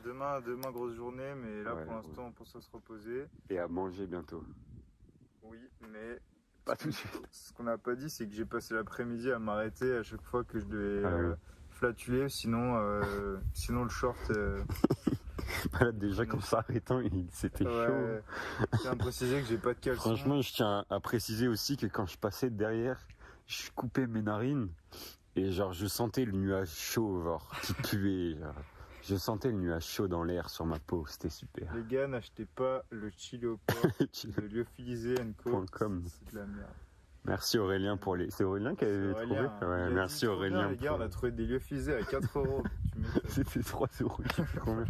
Demain, grosse journée, mais là Ouais, pour l'instant, on pense à se reposer. Et à manger bientôt. Oui, mais Pas tout de suite. ce qu'on n'a pas dit, c'est que j'ai passé l'après-midi à m'arrêter à chaque fois que je devais Ouais. flatuler, sinon le short. Voilà, déjà, comme ça, arrêtant, c'était chaud. Ouais, je tiens à préciser que j'ai pas de caleçon. Franchement, je tiens à préciser aussi que quand je passais derrière, je coupais mes narines et genre je sentais le nuage chaud, genre, qui puait. Genre. Je sentais le nuage chaud dans l'air sur ma peau, c'était super. Les gars, n'achetez pas le chili au porc de Lyophilisé & Co. .com. C'est de la merde. Merci Aurélien pour les... C'est Aurélien qui avait trouvé. Aurélien, il a Merci dit, trop Aurélien. bien, les gars, on a trouvé des lyophilisés à 4 €. Tu m'étonnes. C'était 3 €.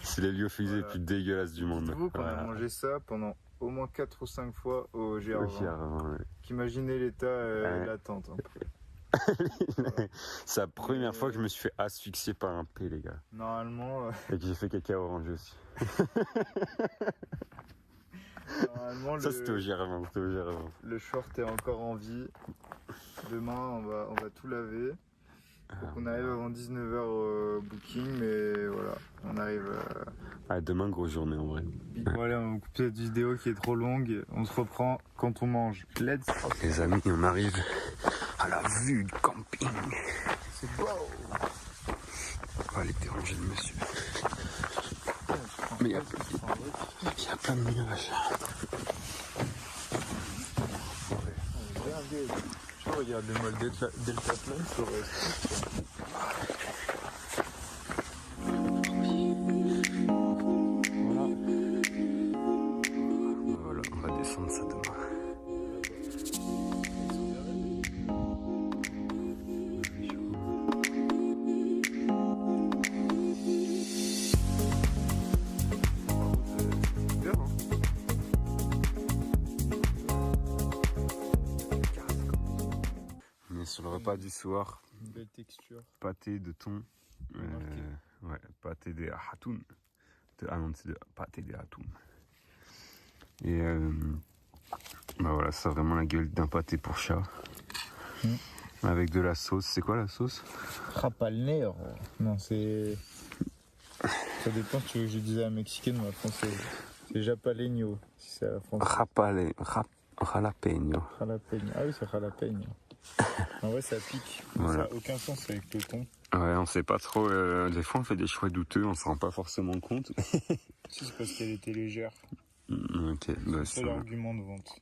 C'est les lyophilisés les plus dégueulasses du monde. Dites-vous qu'on a mangé ça pendant au moins 4 ou 5 fois au GR20. Ouais. Qu'imaginez l'état Ouais. et l'attente. Hein. C'est la première fois que je me suis fait asphyxier par un P, les gars. Normalement, Et que j'ai fait caca orange aussi. Ça, c'était au GR20. le short est encore en vie. Demain, on va tout laver. Faut qu'on arrive avant 19h au booking, mais voilà, on arrive. Demain, grosse journée en vrai. Bon, allez, on va couper cette vidéo qui est trop longue. On se reprend quand on mange. Let's go. Les amis, on arrive à la vue du camping. C'est beau. On va aller déranger le monsieur. Mais il y a plein de nuages. Je regarde le mol deltathlon sur Voilà, on va descendre ça demain. On est sur le repas du soir. une belle texture. Pâté de thon. Ouais, pâté de hatoun. Non, c'est de pâté de hatoun. Et voilà, ça a vraiment la gueule d'un pâté pour chat. Avec de la sauce. C'est quoi la sauce? Rapalnero. Non, c'est. Ça dépend si tu veux que je disais à la mexicaine ou à la française. C'est japaleño, si c'est à la française. Jalapeno. Jalapeno. Ah oui, c'est jalapeno. En vrai, ça pique. Voilà. Ça n'a aucun sens avec le thon. Ouais, on sait pas trop. Des fois, on fait des choix douteux, on s'en rend pas forcément compte. Si, c'est parce qu'elle était légère. Ok, bah, C'est l'argument de vente.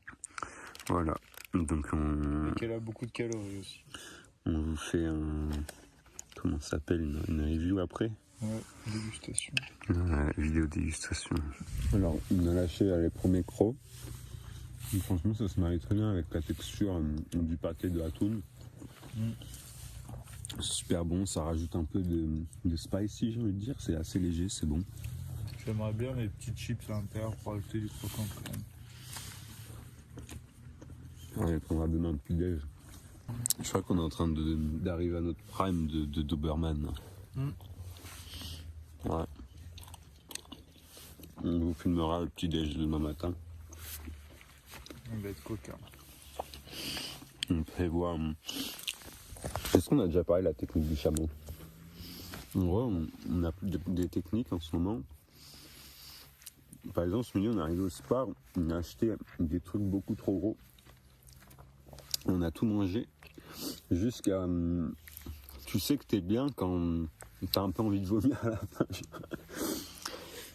Voilà. Donc, Et qu'elle a beaucoup de calories aussi. on vous fait un. Comment ça s'appelle une review après? Ouais, dégustation. Vidéo dégustation. Alors, on a lâché les premiers crocs. Et franchement, ça se marie très bien avec la texture du pâté de hatoun. Super bon, ça rajoute un peu de spicy, j'ai envie de dire. C'est assez léger, c'est bon. J'aimerais bien mes petites chips à l'intérieur pour ajouter du croquant quand même. Ouais, on va donner un petit déj. Je crois qu'on est en train d'arriver à notre prime de Doberman. Ouais. On vous filmera le petit déj demain matin. On va être coquin. On prévoit. Est-ce qu'on a déjà parlé de la technique du chameau? En vrai, on a des techniques en ce moment. Par exemple, ce milieu, on est arrivé au Spar, on a acheté des trucs beaucoup trop gros. On a tout mangé jusqu'à tu sais que t'es bien quand t'as un peu envie de vomir à la fin.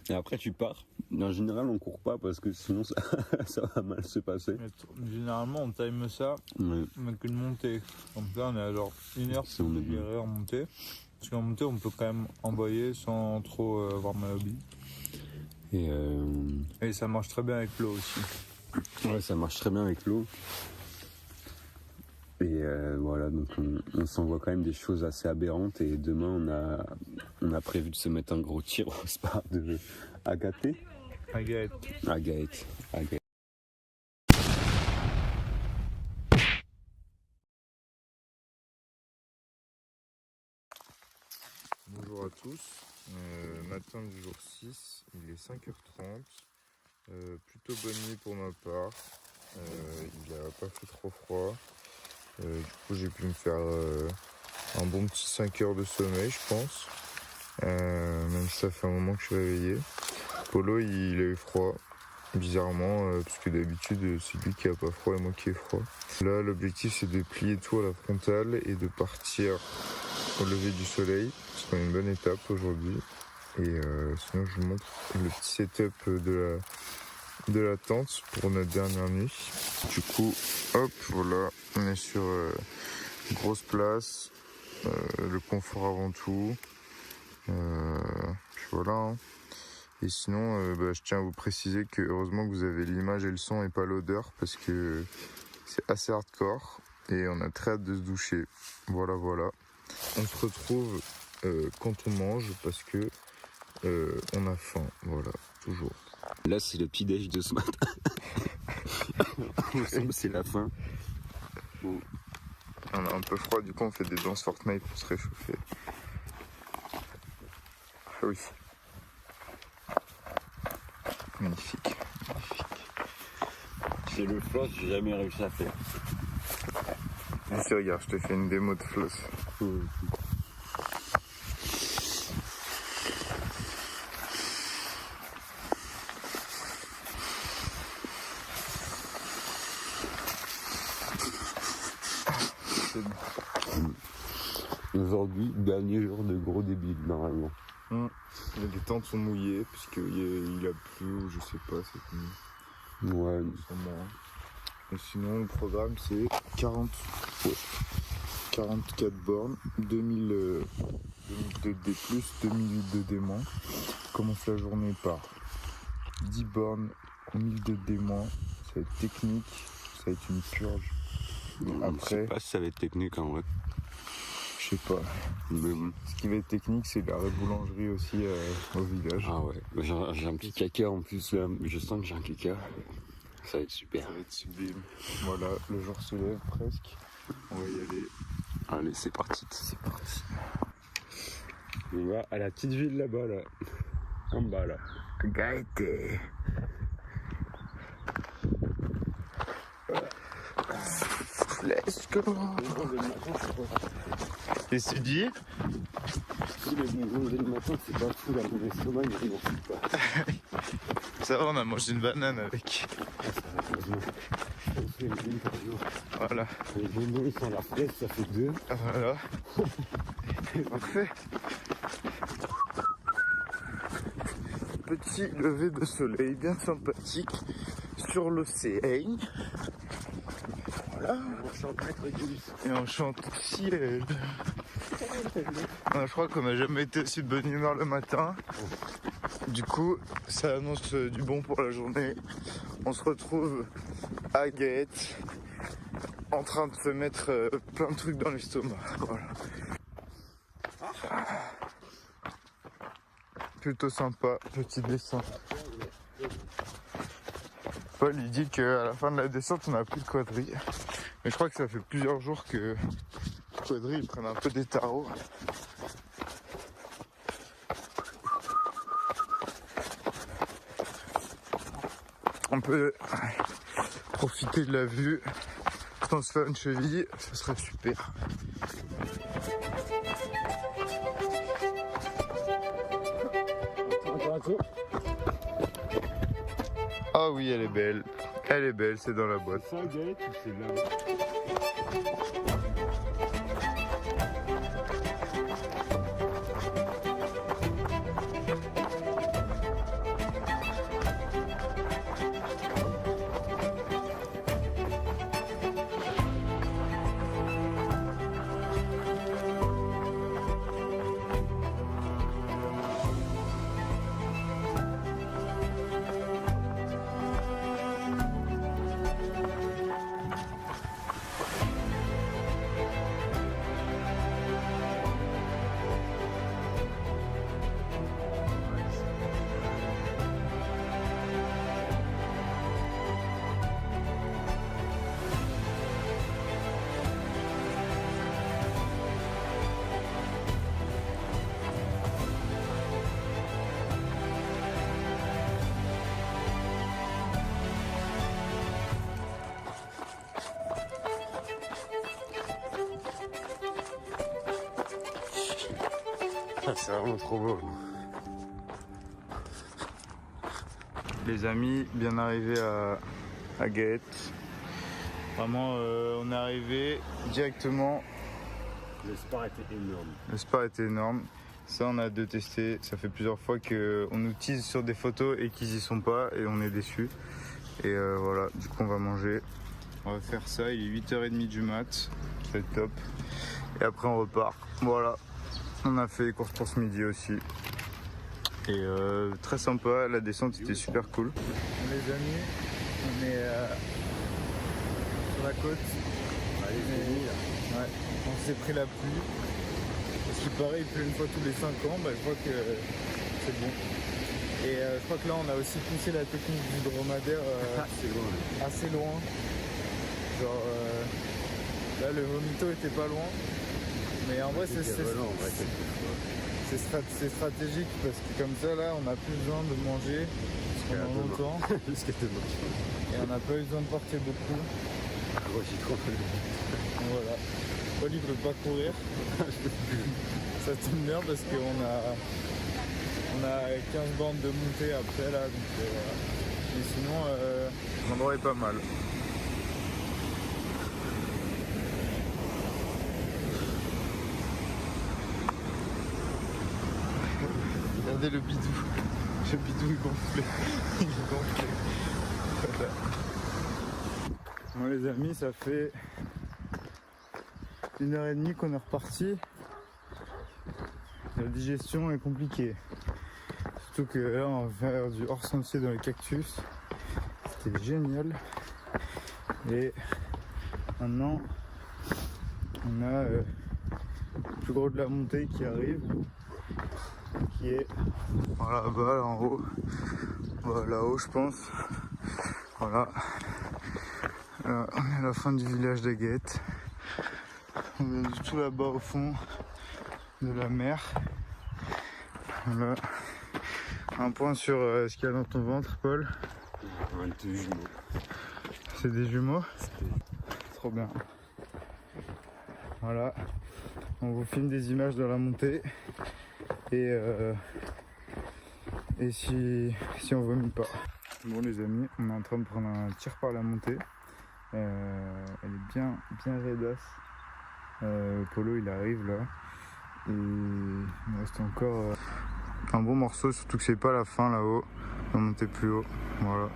Et après tu pars. En général on court pas parce que sinon ça va mal se passer. Généralement on time ça avec une montée. Comme ça on est à genre 1 heure si on est en montée. Parce qu'en montée on peut quand même envoyer sans trop avoir mal au bide. Et ça marche très bien avec l'eau aussi. Ouais, ça marche très bien avec l'eau. Et voilà, donc on s'envoie quand même des choses assez aberrantes. Et demain, on a prévu de se mettre un gros tir au spa de Agathé. Agathé. Bonjour à tous. Matin du jour 6, il est 5h30. Plutôt bonne nuit pour ma part. Il n'a pas fait trop froid. Du coup j'ai pu me faire un bon petit 5 heures de sommeil je pense. Même si ça fait un moment que je suis réveillé. Polo il a eu froid bizarrement parce que d'habitude c'est lui qui a pas froid et moi qui ai froid. Là l'objectif c'est de plier tout à la frontale et de partir au lever du soleil. C'est une bonne étape aujourd'hui. Et sinon je vous montre le petit setup de la tente pour notre dernière nuit. Du coup, hop, voilà, on est sur grosse place, le confort avant tout. Puis voilà. Hein. Et sinon, je tiens à vous préciser que heureusement que vous avez l'image et le son et pas l'odeur parce que c'est assez hardcore et on a très hâte de se doucher. Voilà. On se retrouve quand on mange parce que on a faim, voilà, toujours. Là, c'est le petit déj de ce matin. C'est la fin. On a un peu froid, du coup, on fait des danses Fortnite pour se réchauffer. Ah oui. Magnifique. C'est le floss, j'ai jamais réussi à faire. Ici, regarde, je te fais une démo de floss. Aujourd'hui, dernier jour de gros débile normalement. Les tentes sont mouillées puisqu'il a plu ou je sais pas, c'est comme... Ouais. Et sinon le programme c'est 44 bornes, 2000 de D+, 2008 de D-. On commence la journée par 10 bornes, 1000 de D-. Ça va être technique, ça va être une purge. Après, je sais pas si ça va être technique en vrai. Je sais pas. Mais bon. Ce qui va être technique, c'est la boulangerie aussi au village. Ah ouais, j'ai un petit caca en plus là, je sens que j'ai un caca. Ça va être super. Ça va être sublime. Voilà, le jour se lève presque. On va y aller. Allez, c'est parti. C'est parti. On va à la petite ville là-bas, là. En bas, là. Gaëté. Let's go. Et c'est dit. Si les bons le matin, c'est pas fou dans mon estomac, mais ils m'en foutent pas. Ça va, on a mangé une banane avec. Voilà. Les bonbons sans la fraise, ça fait 2. Voilà. Parfait. Petit lever de soleil bien sympathique sur l'océan. Voilà. On chante Maître Gims. Et on chante ciel. Je crois qu'on n'a jamais été aussi de bonne humeur le matin. Du coup, ça annonce du bon pour la journée. On se retrouve à Gaët en train de se mettre plein de trucs dans l'estomac. Voilà. Plutôt sympa, petit dessin. Paul il dit qu'à la fin de la descente on n'a plus de quadrille. Mais je crois que ça fait plusieurs jours que quadrille prennent un peu des tarots. On peut profiter de la vue sans se faire une cheville, ça serait super. Ah oui, elle est belle. Elle est belle, c'est dans la boîte. C'est ça, Gaët, ou c'est là? C'est vraiment trop beau. Les amis, bien arrivés à Gaète. Vraiment, on est arrivé directement. Le sport était énorme. Le sport était énorme. Ça, on a hâte de tester. Ça fait plusieurs fois qu'on nous tease sur des photos et qu'ils y sont pas et on est déçus. Et voilà, du coup, on va manger. On va faire ça. Il est 8h30 du mat. Ça va être top. Et après, on repart. Voilà. On a fait les courses pour ce midi aussi. Et très sympa. La descente était super cool. Les amis, on est sur la côte. Ouais. On s'est pris la pluie. Parce qu'il paraît, il pleut une fois tous les 5 ans. Bah, je crois que c'est bon. Et je crois que là, on a aussi poussé la technique du dromadaire assez loin. Genre, là, le vomito était pas loin. Mais en vrai, c'est stratégique parce que comme ça, là, on n'a plus besoin de manger pendant longtemps. Jusqu'à demain. Et on n'a pas eu besoin de porter beaucoup. Gros citron. Voilà. Paul, il peut pas courir. Ça tombe bien parce qu'on a 15 bandes de montée après là. Donc, voilà. Mais sinon, l'endroit est pas mal. Regardez le bidou. Le bidou est gonflé. Il est gonflé. Voilà. Bon les amis, ça fait 1h30 qu'on est reparti. La digestion est compliquée. Surtout que là on va faire du hors sentier dans les cactus. C'était génial. Et maintenant on a le plus gros de la montée qui arrive. Qui est voilà là-bas, là en haut. Voilà, là-haut je pense. Voilà. Là, on est à la fin du village de Gaète. On est du tout là-bas au fond de la mer. Voilà. Un point sur ce qu'il y a dans ton ventre, Paul. Deux jumeaux. C'est des jumeaux. Trop bien. Voilà. On vous filme des images de la montée. Et si on vomit pas. Bon les amis, on est en train de prendre un tir par la montée. Elle est bien raidasse. Polo il arrive là. Et il me reste encore un bon morceau, surtout que c'est pas la fin là-haut. On va monter plus haut. Voilà.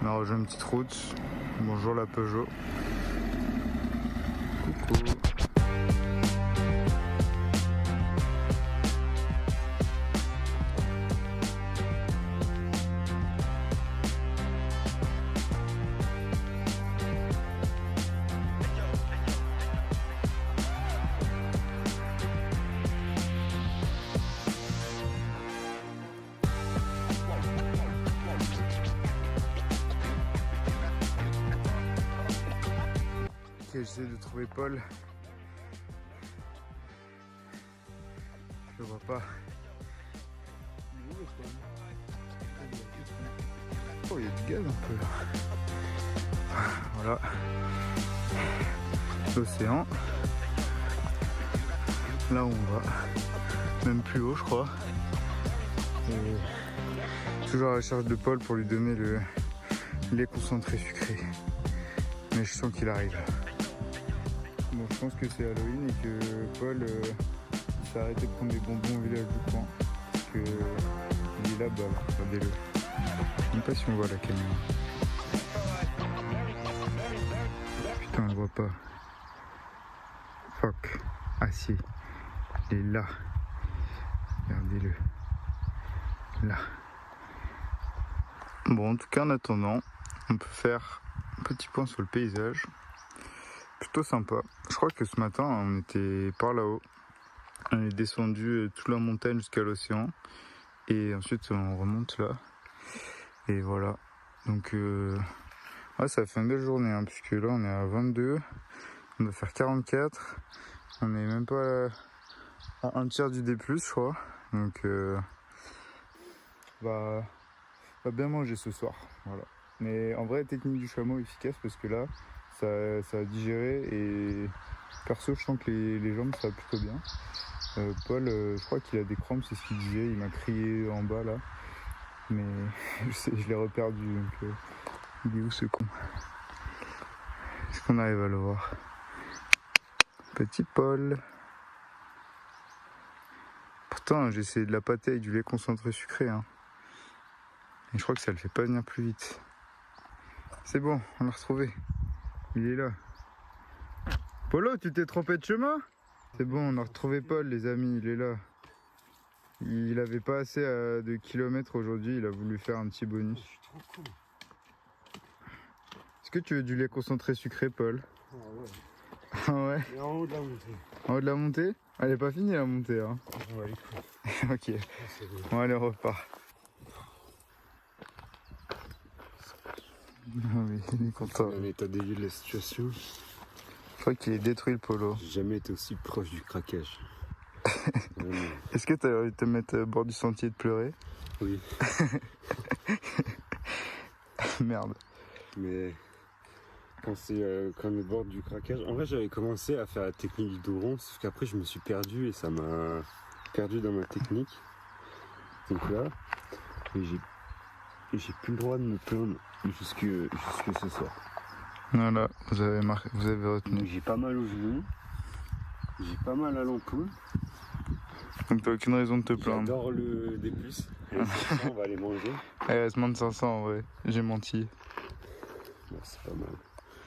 On a rejoint une petite route. Bonjour la Peugeot. Coucou. J'essaie de trouver Paul. Je le vois pas. Oh, il y a du gaz un peu là. Voilà. L'océan. Là où on va. Même plus haut je crois. Et toujours à la recherche de Paul pour lui donner le lait concentré sucré. Mais je sens qu'il arrive. Bon, je pense que c'est Halloween et que Paul s'est arrêté de prendre des bonbons au village du coin. Parce que il est là-bas, regardez-le. Je sais même pas si on voit la caméra. Putain, on le voit pas. Fuck. Ah si. Il est là. Regardez-le. Là. Bon, en tout cas, en attendant, on peut faire un petit point sur le paysage. Plutôt sympa. Je crois que ce matin on était par là-haut. On est descendu toute la montagne jusqu'à l'océan. Et ensuite on remonte là. Et voilà. Donc ouais, ça fait une belle journée hein, puisque là on est à 22. On doit faire 44. On est même pas à un tiers du D+, je crois. Donc va bien manger ce soir. Voilà. Mais en vrai technique du chameau efficace parce que là ça a digéré et perso je sens que les jambes ça va plutôt bien. Paul, je crois qu'il a des crampes, c'est ce qu'il disait. Il m'a crié en bas là. Mais je l'ai reperdu. Donc, il est où ce con? Est-ce qu'on arrive à le voir? Petit Paul. Pourtant, j'ai essayé de la pâtée avec du lait concentré sucré. Hein. Et je crois que ça le fait pas venir plus vite. C'est bon, on l'a retrouvé. Il est là. Polo, tu t'es trompé de chemin? C'est bon, on a retrouvé Paul, les amis, il est là. Il avait pas assez de kilomètres aujourd'hui, il a voulu faire un petit bonus. Je suis trop con. Est-ce que tu veux du lait concentré sucré, Paul? Ah ouais. Ah ouais? Et en haut de la montée. En haut de la montée? Elle est pas finie la montée, hein. Ouais, écoute. Ok. C'est bon. Bon, allez, on repart. Ah oui, il est content. Un état dégueu de la situation. Je crois qu'il est détruit le polo. J'ai jamais été aussi proche du craquage. Vraiment. Est-ce que t'as envie de te mettre au bord du sentier et de pleurer? Oui. Merde. Mais quand on est au bord du craquage, en vrai j'avais commencé à faire la technique du dos rond, sauf qu'après je me suis perdu et ça m'a perdu dans ma technique. Donc là, j'ai plus le droit de me plaindre jusque ce soir. Voilà, vous avez retenu. Donc, j'ai pas mal aux genoux, j'ai pas mal à l'ampoule. Donc t'as aucune raison de te plaindre. J'adore le D+. On va aller manger. Il reste moins de 500 en vrai, j'ai menti. Bon, c'est pas mal.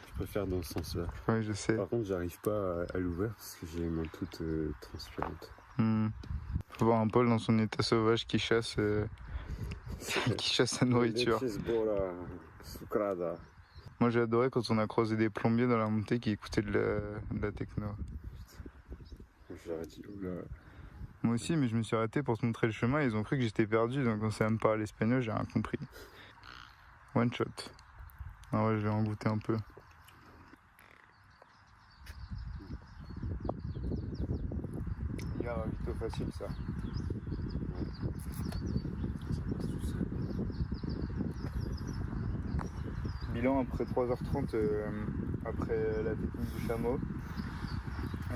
Je préfère dans ce sens-là. Ouais, je sais. Par contre, j'arrive pas à l'ouvrir parce que j'ai les mains toutes transpirantes. Faut voir un Paul dans son état sauvage qui chasse, sa nourriture. Moi j'ai adoré quand on a croisé des plombiers dans la montée qui écoutaient de la techno. J'aurais dit, oula. Moi aussi, mais je me suis arrêté pour te montrer le chemin, ils ont cru que j'étais perdu, donc on s'est même parlé espagnol, j'ai rien compris. One shot. Ah ouais, je vais en goûter un peu. Il a vite facile ça. Bilan après 3h30, après la technique du chameau.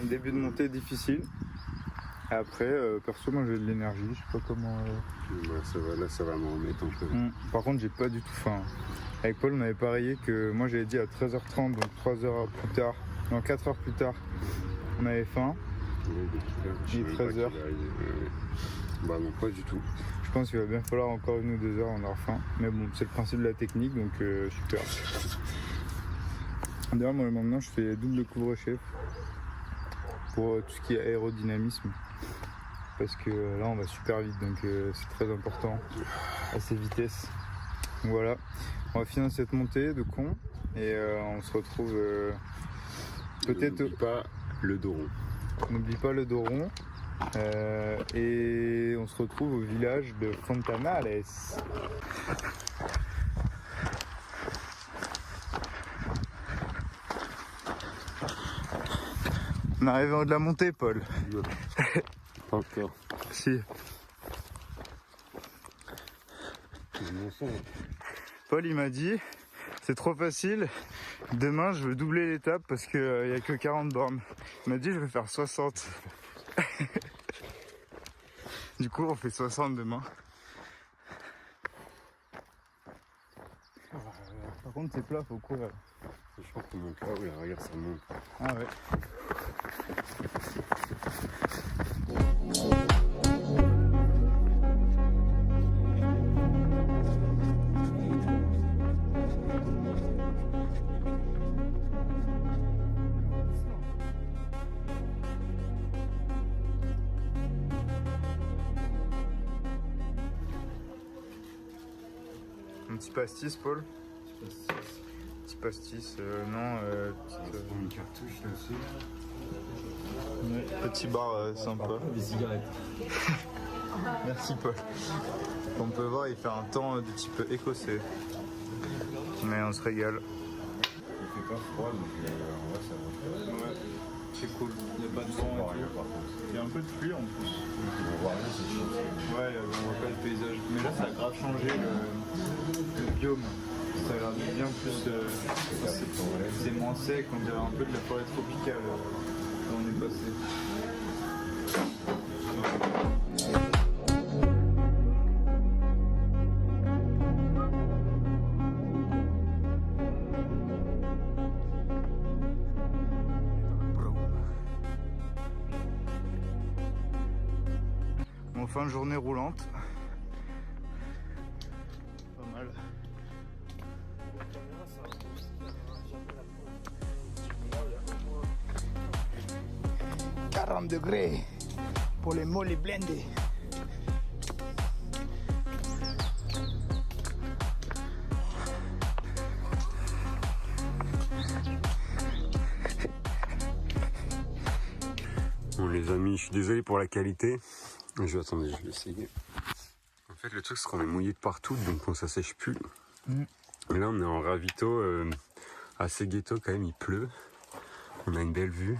Un début de montée difficile. Et après, perso, moi j'ai de l'énergie, je sais pas comment. Là, ça va m'en remettre un peu. Par contre, j'ai pas du tout faim. Avec Paul, on avait parié que moi j'avais dit à 13h30, donc 3h plus tard, non 4h plus tard, on avait faim. Il est 13h. Bah non, pas du tout. Je pense qu'il va bien falloir encore 1 ou 2 heures, on aura faim. Mais bon, c'est le principe de la technique, donc super. D'ailleurs, moi maintenant je fais double couvre-chef pour tout ce qui est aérodynamisme. Parce que là on va super vite, donc c'est très important à ces vitesses. Donc voilà, on va finir cette montée de con et on se retrouve peut-être. N'oublie pas le dos rond. N'oublie pas le dos rond. Et on se retrouve au village de Fontanales. On arrive en haut de la montée, Paul. Pas encore. Si. Paul il m'a dit c'est trop facile, demain je veux doubler l'étape parce qu'il n'y a que 40 bornes. Il m'a dit je vais faire 60. Du coup on fait 60 demain. Par contre c'est plat, faut courir. Je pense qu'on monte là, oui, regarde ça monte. Ah ouais. Un petit pastis, Paul? Petit pastis, non, Une cartouche là aussi. petit bar sympa. Des cigarettes. Merci Paul. Comme on peut voir, il fait un temps de type écossais. Mais on se régale. Il fait pas froid, donc en vrai ça va. Ouais, c'est cool. Il n'y a pas de vent et tout. Il y a un peu de pluie en plus. On voit rien, c'est chaud. Ouais, on voit pas le paysage. Mais là, ça a grave changé le biome. Ça a l'air de bien plus. C'est moins sec, on dirait un peu de la forêt tropicale où on est passé. fin de journée roulante. Pas mal. 40 degrés pour les mollets blindés. Bon les amis, je suis désolé pour la qualité. Attendez, je vais essayer. En fait le truc c'est qu'on est mouillé de partout, donc ça sèche plus. Et là on est en ravito assez ghetto quand même, il pleut. On a une belle vue.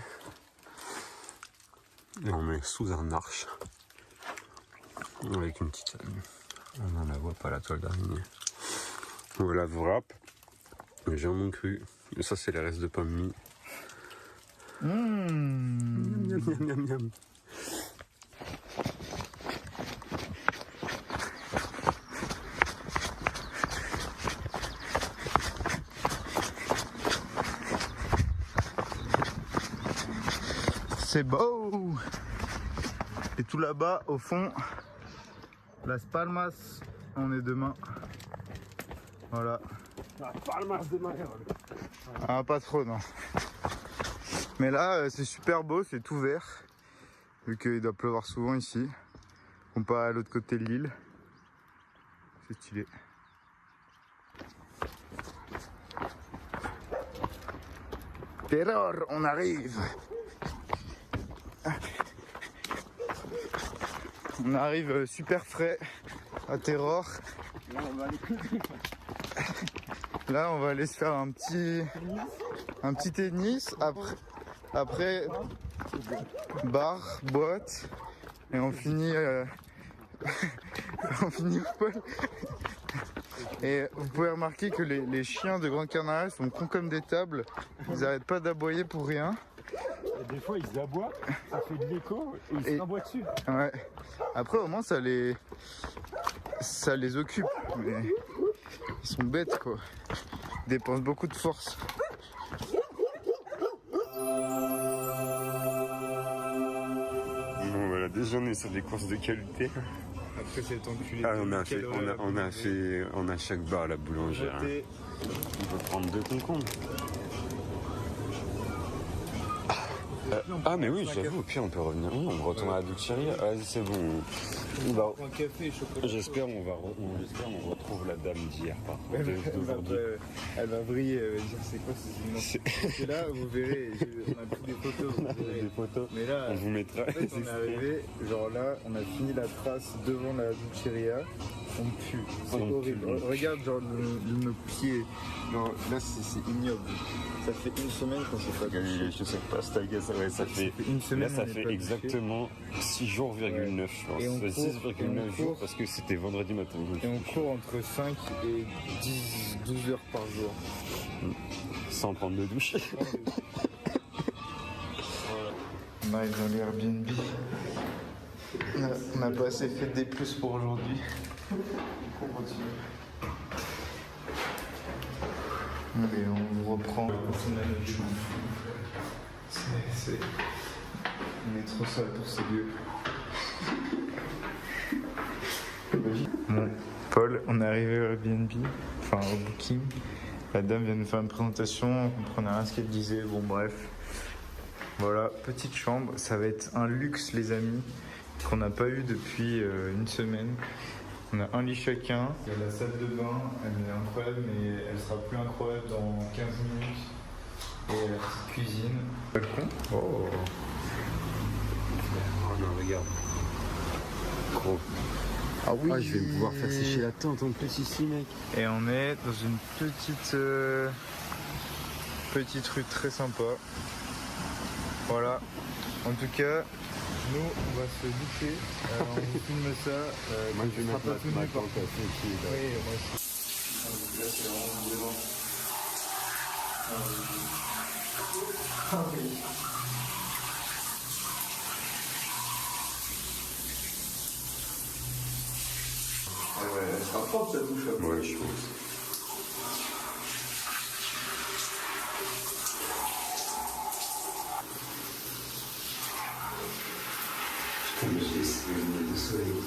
Et on est sous un arche. Avec une petite... On n'en la voit pas la toile d'araignée. Voilà, wrap. J'ai mon cru. Et ça c'est les restes de pommes mie. Miam, miam, miam, miam, miam. C'est beau. Et tout là-bas, au fond, Las Palmas, on est demain. Voilà. Las Palmas de Mallorca. Ah, pas trop, non. Mais là, c'est super beau, c'est tout vert. Vu qu'il doit pleuvoir souvent ici. Comparé à l'autre côté de l'île. C'est stylé. Terror, on arrive. On arrive super frais à Terror. Là, on va aller se faire un petit tennis. Après bar, boîte. Et on finit on finit au pôle. Et vous pouvez remarquer que les chiens de Grande Canaria sont cons comme des tables. Ils n'arrêtent pas d'aboyer pour rien. Et des fois ils aboient, ça fait de l'écho et ils se renvoient dessus. Ouais. Après au moins ça les occupe. Mais ils sont bêtes quoi. Ils dépensent beaucoup de force. Bon voilà, déjà on est sur des courses de qualité. Après cet enculé. Ah, on a chaque bar à la boulangère. Hein. On peut prendre 2 concombres. Ah mais oui, j'avoue, puis on peut revenir. On retourne à la Ducceria. Vas-y, c'est bon. Un café et chocolat. J'espère on retrouve la dame d'hier par contre, d'aujourd'hui. Elle va briller, elle va dire c'est quoi ce silence. Parce que là vous verrez, on a pris des photos. Vous verrez. Des photos. Mais là, on vous mettra. En fait, on est arrivé, genre là, on a fini la trace devant la Ducceria. On pue, c'est horrible. Regarde genre nos pieds. Genre, là c'est ignoble. Ça fait une semaine qu'on s'est pas touché. Je sais pas, ça fait une semaine. Là ça fait exactement 6 jours,9 je pense. Et on court, 6,9 jours parce que c'était vendredi matin. Et on court entre 5 et 12 heures par jour. Sans prendre de douche. On arrive dans les Airbnb. On n'a pas assez fait des plus pour aujourd'hui. On continue. Allez, on reprend. On a notre chambre. On est trop sale pour ces lieux. Bon, Paul, on est arrivé au Airbnb, enfin au Booking. La dame vient nous faire une présentation, on comprenait rien ce qu'elle disait, bon bref. Voilà, petite chambre, ça va être un luxe les amis, qu'on n'a pas eu depuis une semaine. On a un lit chacun, il y a la salle de bain, elle est incroyable mais elle sera plus incroyable dans 15 minutes. Et la petite cuisine. Balcon. Oh. Oh non, regarde. Gros. Ah oui. Ah, je vais pouvoir faire sécher la tente en plus ici, mec. Et on est dans une petite rue très sympa. Voilà. En tout cas, nous, on va se doucher. On vous filme ça. Moi, je vais mettre ma tente ici. Oui, moi aussi. Là, c'est vraiment devant. Ah oui. Ouais, elle sera propre ta douche. Ouais, je pense. Putain, mais lunettes de soleil.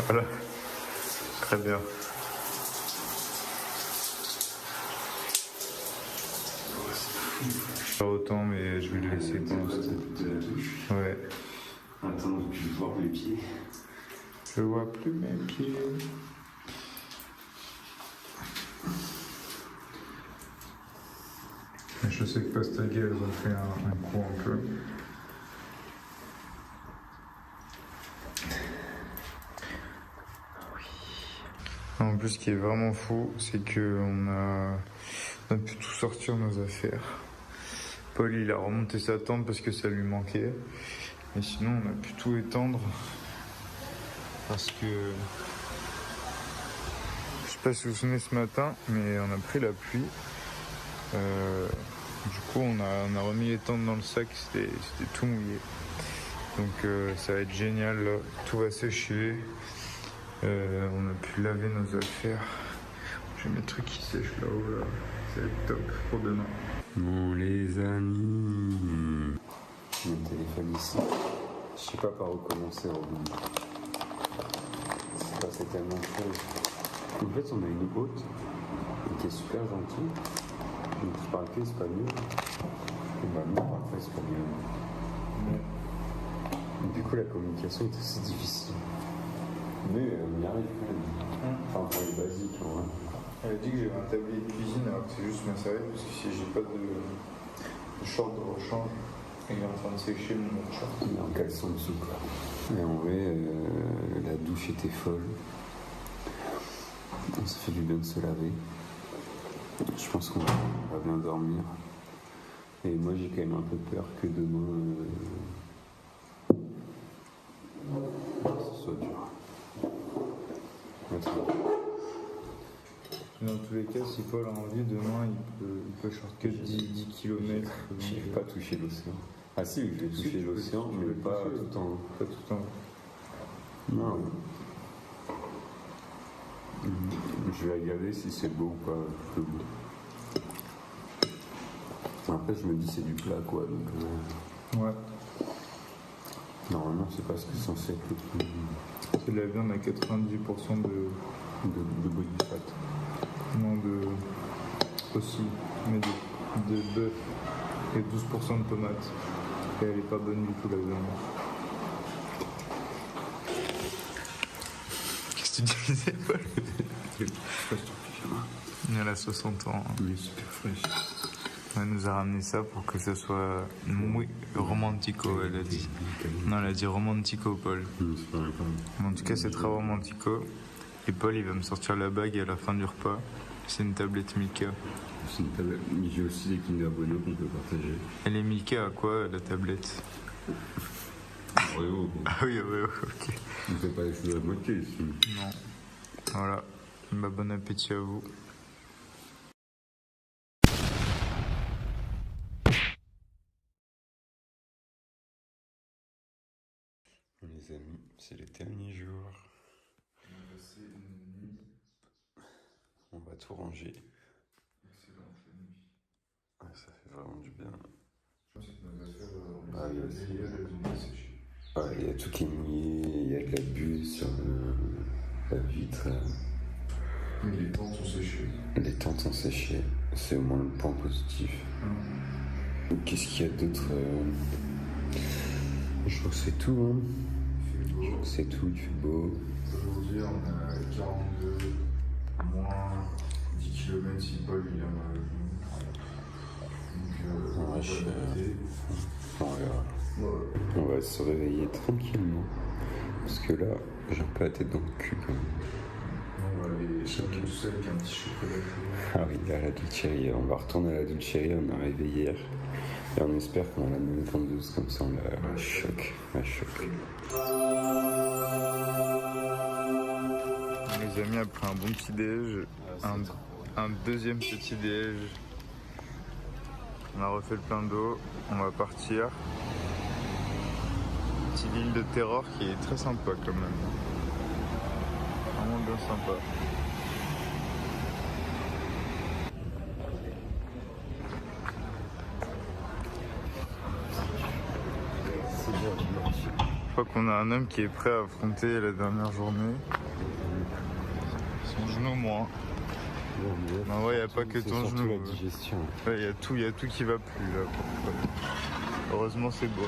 Voilà. Très bien. Pas autant, mais je vais le laisser pour l'instant. De la douche. Ouais. Attends, je vais voir mes pieds. Je vois plus mes pieds. Je sais que Pastagé, elles ont fait un coup un peu. En plus, ce qui est vraiment fou, c'est qu'on a pu tout sortir nos affaires. Paul, il a remonté sa tente parce que ça lui manquait. Mais sinon, on a pu tout étendre. Parce que... Je sais pas si vous vous souvenez ce matin, mais on a pris la pluie. Du coup, on a remis les tentes dans le sac, c'était tout mouillé. Donc ça va être génial, là. Tout va sécher. On a pu laver nos affaires. J'ai mes trucs qui sèchent là-haut, là. Ça va être top pour demain. Bon les amis, mon téléphone ici. Je sais pas par où commencer, Robin. C'est passé tellement de choses. En fait, on a une hôte qui est super gentille. Donc je parle que espagnol. Et bah non, après espagnol. Du coup, la communication est assez difficile. Mais on y arrive quand même. Enfin, pour les basiques, en vrai. Elle a dit que j'avais un tablier de cuisine alors que c'est juste ma serviette parce que si j'ai pas de short de rechange, il est en train de sécher mon short. Il est en caleçon dessous, quoi. Et en vrai, la douche était folle. Ça fait du bien de se laver. Je pense qu'on va bien dormir. Et moi, j'ai quand même un peu peur que demain, ce soit dur. Dans tous les cas, si Paul a envie, demain il peut shortcut 10 km. J'ai pas touché l'océan. Ah si, je vais toucher l'océan, mais pas tout en haut. Pas tout en haut. Non. Je vais regarder si c'est beau ou pas, le beau. Après, je me dis c'est du plat, quoi. Donc, Ouais. normalement, c'est pas ce que c'est censé être le plus C'est de la viande à 90% de body fat. non de aussi, mais de bœuf et 12% de tomates. Et elle est pas bonne du tout la viande. Qu'est-ce que tu disais, Paul? Elle a 60 ans. Elle est super fraîche. Elle nous a ramené ça pour que ça soit muy romantico, elle a dit. Non, elle a dit romantico, Paul. C'est pas grave. En tout cas, c'est très romantico. Et Paul, il va me sortir la bague à la fin du repas. C'est une tablette Milka. C'est une tablette. Mais j'ai aussi des Kinder Bueno qu'on peut partager. Elle est Milka à quoi, la tablette? Oreo. Ah oui, ok. On ne fait pas les choses à moitié ici. Non. Voilà. Bah, bon appétit à vous. Les amis, c'est les derniers jours. On va tout ranger. Ah, ça fait vraiment du bien. Il y a tout qui est mouillé, il y a de la bulle sur la vitre. Mais les tentes sont séchées. Les tentes sont séchées, c'est au moins le point positif. Qu'est-ce qu'il y a d'autre Je crois que c'est tout. Hein. Je crois que c'est tout, il fait beau. Aujourd'hui, on a 42, moins 10 km si Paul il en a. On va se réveiller tranquillement. Parce que là, j'ai un peu la tête dans le cul quand même. On va aller chercher tout seul avec un petit chocolat. Ah oui, à la Dulceria. On va retourner à la Dulceria, on a rêvé hier. Et on espère qu'on a la même vendeuse, comme ça on la choque. La choque. Les amis, après un bon petit déj, un deuxième petit déj. On a refait le plein d'eau, on va partir. Petite île de terreur qui est très sympa quand même. Vraiment bien sympa. C'est bien dimanche. Je crois qu'on a un homme qui est prêt à affronter la dernière journée. Son genou, moi. Non, ouais, il n'y a pas que ton genou. La digestion. Ouais, il y a tout qui va plus là. Heureusement, c'est beau.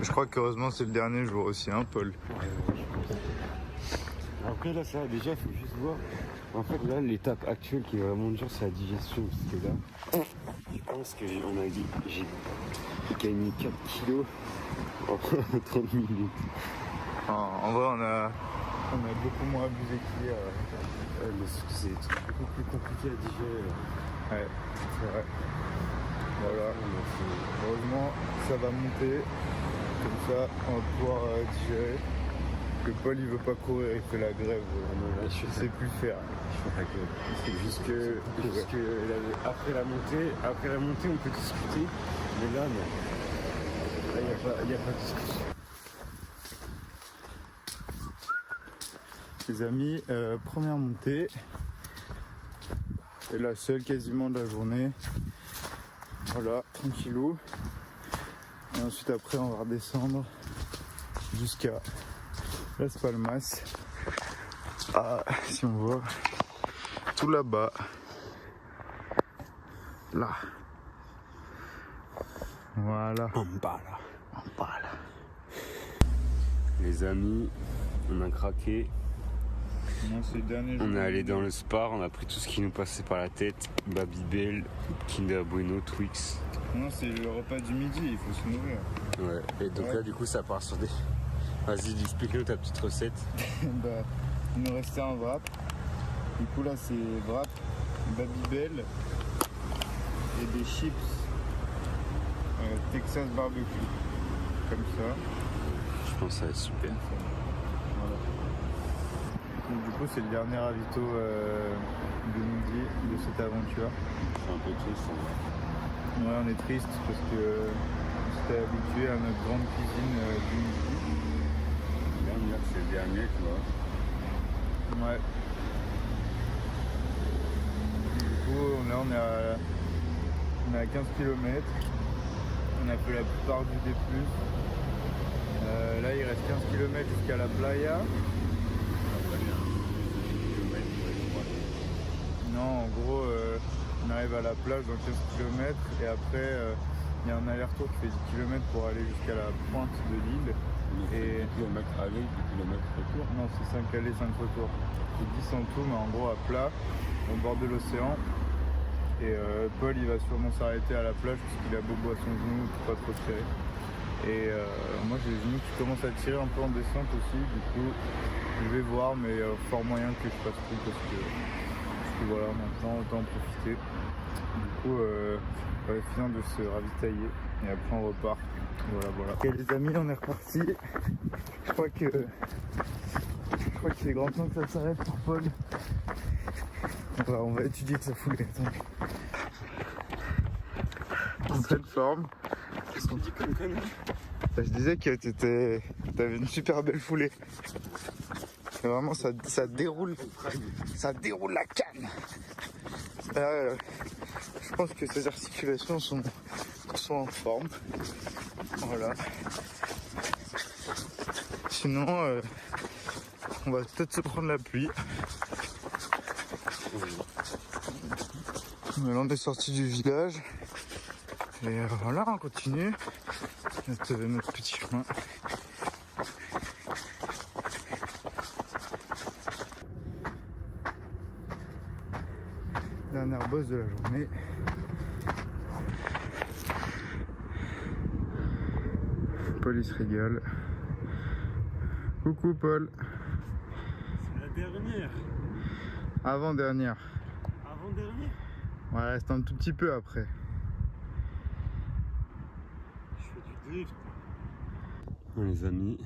Je crois qu'heureusement, c'est le dernier jour aussi, hein, Paul. Après, là, ça, déjà, il faut juste voir. En fait, là, l'étape actuelle qui est vraiment dure, c'est la digestion. Parce que là, je pense que j'ai gagné 4 kilos en 30 minutes. En vrai, on a beaucoup moins abusé qu'hier. Mais c'est des trucs beaucoup plus compliqués à digérer. Ouais, c'est vrai. Voilà. Heureusement, ça va monter. Comme ça, on va pouvoir digérer. Que Paul, il veut pas courir, il fait la grève. Il sait plus faire. C'est juste que après la montée, on peut discuter. Mais là, non. Là, il n'y a pas de discussion. Les amis, première montée. C'est la seule quasiment de la journée. Voilà, tranquillou. Et ensuite après on va redescendre jusqu'à Las Palmas. Ah, si on voit tout là-bas. Là. Voilà. En bas là. Les amis, on a craqué. Non, c'est le dernier jour. On est allé dans le Spar, on a pris tout ce qui nous passait par la tête. Babybel, Kinder Bueno, Twix. Non, c'est le repas du midi, il faut se nourrir. Ouais, et donc là du coup ça part sur des... Vas-y, explique-nous ta petite recette. Bah, il nous restait un wrap. Du coup là c'est wrap, Babybel et des chips Texas barbecue. Comme ça. Je pense que ça va être super. Voilà. Donc, du coup c'est le dernier ravito de midi de cette aventure. C'est un peu triste en vrai. Ouais, on est triste parce que on s'était habitué à notre grande cuisine du midi. Là, c'est le dernier, tu vois. Ouais. Du coup, là, on est à 15 km. On a fait la plupart du D+. Là, il reste 15 km jusqu'à la playa. Non, en gros, on arrive à la plage dans 15 km et après, il y a un aller-retour qui fait 10 km pour aller jusqu'à la pointe de l'île. Et 10 km aller, 10 km retour. Non, c'est 5 allées, 5 retours. C'est 10 en tout, mais en gros à plat, au bord de l'océan. Et Paul, il va sûrement s'arrêter à la plage parce qu'il a bobo à son genou pour pas trop tirer. Et moi, j'ai les genoux qui commencent à tirer un peu en descente aussi. Du coup, je vais voir, mais fort moyen que je fasse tout parce que voilà, maintenant, autant en profiter. Du coup, on va finir de se ravitailler et après on repart. Voilà. Ok les amis, on est reparti. Je crois que c'est grand temps que ça s'arrête pour Paul. Voilà, on va étudier sa foulée. En pleine forme. Qu'est-ce qu'on dit comme connerie? Je disais que t'avais une super belle foulée. Et vraiment ça déroule la canne. Là, je pense que ses articulations sont en forme. Voilà. Sinon, on va peut-être se prendre la pluie. Là, on est sorti du village. Et voilà, on continue notre petit chemin. Dernière bosse de la journée. Paul il se régale. Coucou Paul. C'est la dernière. Avant-dernière. Avant-dernière? Ouais, il reste un tout petit peu après. Je fais du drift. Bon les amis,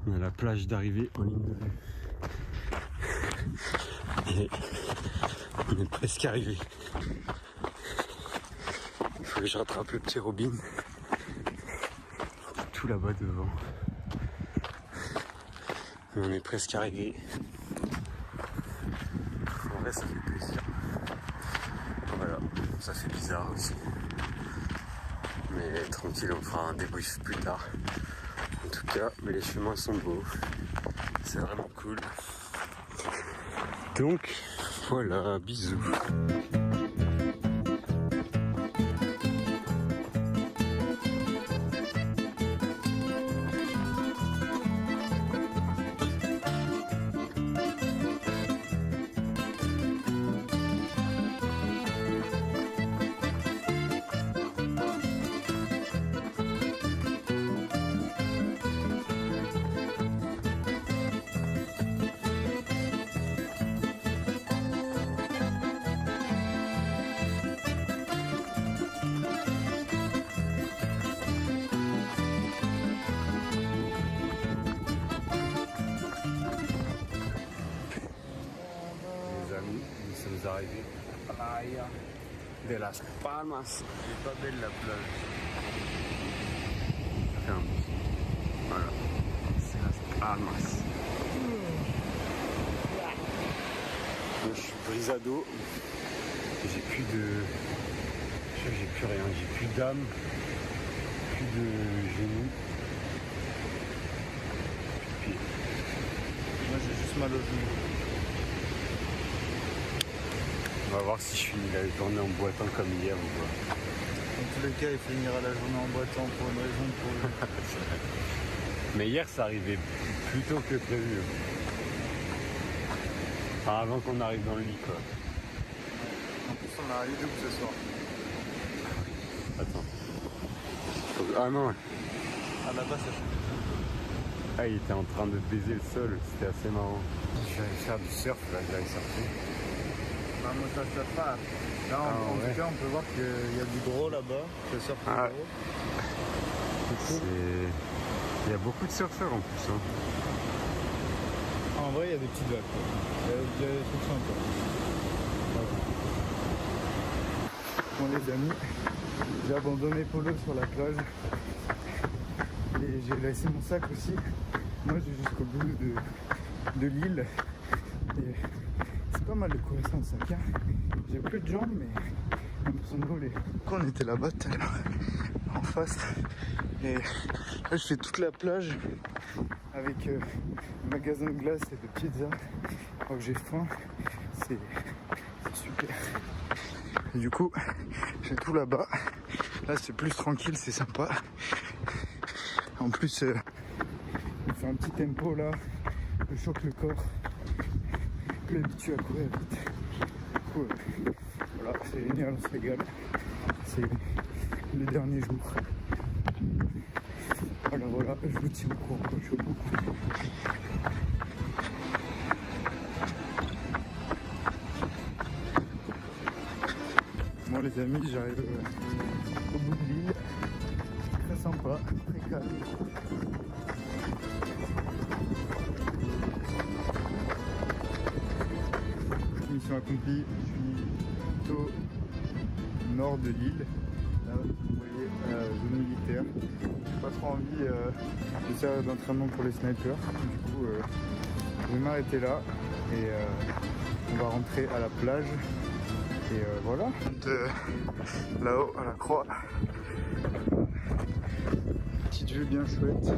on a la plage d'arrivée en ligne de vue. Et on est presque arrivé. Il faut que je rattrape le petit Robin. Tout là-bas devant. Mais on est presque arrivé. En vrai ça fait plaisir. Voilà, ça fait bizarre aussi. Mais tranquille, on fera un débrief plus tard. En tout cas, mais les chemins sont beaux. C'est vraiment cool. Donc, voilà, bisous. Nous sommes arrivés à Bahia de Las Palmas. Elle est pas belle la plage. Voilà, c'est Las Palmas. Moi, je suis brisado. J'ai plus rien, j'ai plus d'âme, plus de genoux, plus de pieds. Moi j'ai juste mal au genou. On va voir si je finis la journée en boitant comme hier ou pas. Dans tous les cas, il finira la journée en boitant pour une raison pour Mais hier, ça arrivait plus tôt que prévu. Enfin, avant qu'on arrive dans le lit, quoi. En plus, on est arrivé d'où ce soir? Attends. Ah non. Ah là-bas, ça fait. Ah, il était en train de baiser le sol. C'était assez marrant. Je vais aller faire du surf, là, je vais aller surfer. Bah, moi, ça se fait pas. Là, en tout cas, on peut voir qu'il y a du gros là-bas. Le surf est gros. Il y a beaucoup de surfeurs en plus. Hein. En vrai, il y a des petites vagues. Il y a des trucs sympas. Bon, les amis, j'ai abandonné Polo sur la plage. Et j'ai laissé mon sac aussi. Moi, j'ai jusqu'au bout de l'île. Et c'est pas mal de courir sans sac. Hein. J'ai plus de jambes, mais l'impression de voler. On était là-bas tout à l'heure, en face. Et là, je fais toute la plage avec magasin de glace et de pizza. Je crois que j'ai faim. C'est super. Et du coup, j'ai tout là-bas. Là, c'est plus tranquille, c'est sympa. En plus, il fait un petit tempo là. Je choque le corps. Je m'habitue à courir vite. Du coup, voilà, c'est génial, on se régale. C'est les derniers jours. Voilà, je vous tiens au courant quand je suis au bout. Bon les amis, j'arrive au bout de l'île. Très sympa, très calme. Mission accomplie, je suis plutôt au nord de l'île. Là, vous voyez, zone militaire. J'ai pas trop envie de faire d'entraînement pour les snipers. Du coup, je vais m'arrêter là et on va rentrer à la plage. Et voilà. Là-haut, à la croix. Petite vue bien chouette.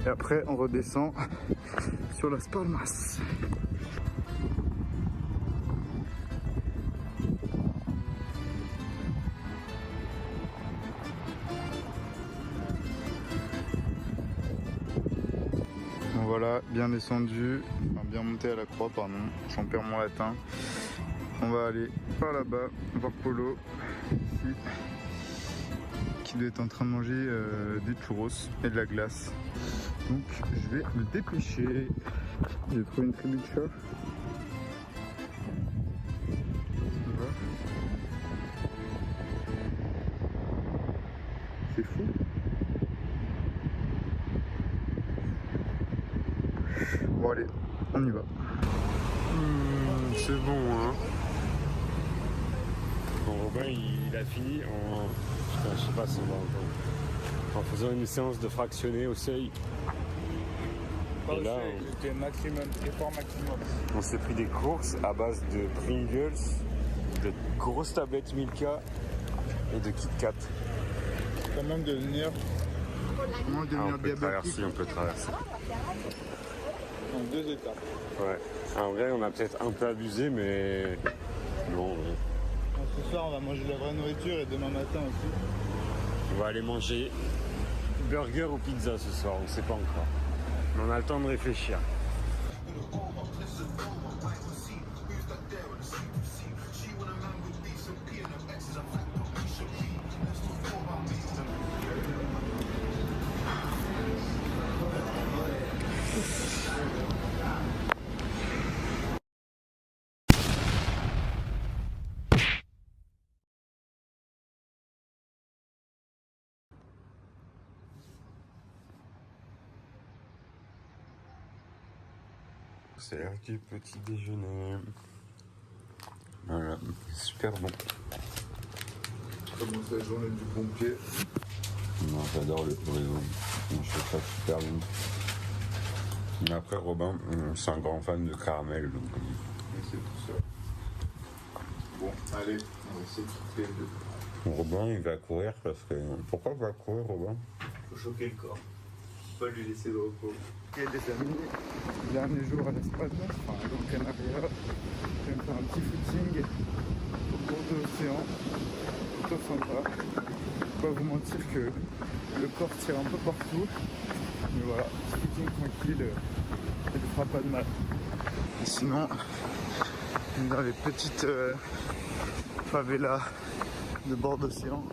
Et après, on redescend sur Las Palmas. Voilà, bien descendu, enfin, bien monté à la croix, pardon, j'en perds mon latin. On va aller par là-bas, voir Polo, ici, qui doit être en train de manger des churros et de la glace. Donc je vais me dépêcher. J'ai trouvé une tribu de chats. C'est fou. Bon allez, on y va. C'est bon, hein. Bon, Robin, il a fini Putain, je sais pas si on va entendre. En faisant une séance de fractionné au seuil. Et là, c'était maximum, effort maximum. on s'est pris des courses à base de Pringles, de grosses tablettes Milka et de Kit Kat. Comment devenir on peut traverser, en 2 étapes. Ouais. En vrai, on a peut-être un peu abusé, mais bon. Ce soir, on va manger de la vraie nourriture et demain matin aussi. On va aller manger burger ou pizza ce soir, on ne sait pas encore. Mais on a le temps de réfléchir. C'est l'heure du petit déjeuner. Voilà, super bon. Comment la journée du pompier? Non, j'adore le Oreo. Je trouve ça super bon. Mais après, Robin, c'est un grand fan de caramel. Donc... Oui, c'est tout ça. Bon, allez, on va essayer de quitter les deux. Robin, il va courir parce que... Pourquoi il va courir, Robin? Faut choquer le corps. Faut pas lui laisser de repos. Ok les amis, dernier jour à l'Espagne, enfin à Gran Canaria. Je vais me faire un petit footing au bord de l'océan. Plutôt sympa. Faut pas vous mentir que le corps tire un peu partout. Mais voilà, footing tranquille, ça ne fera pas de mal. Et sinon, dans les petites favelas de bord d'océan.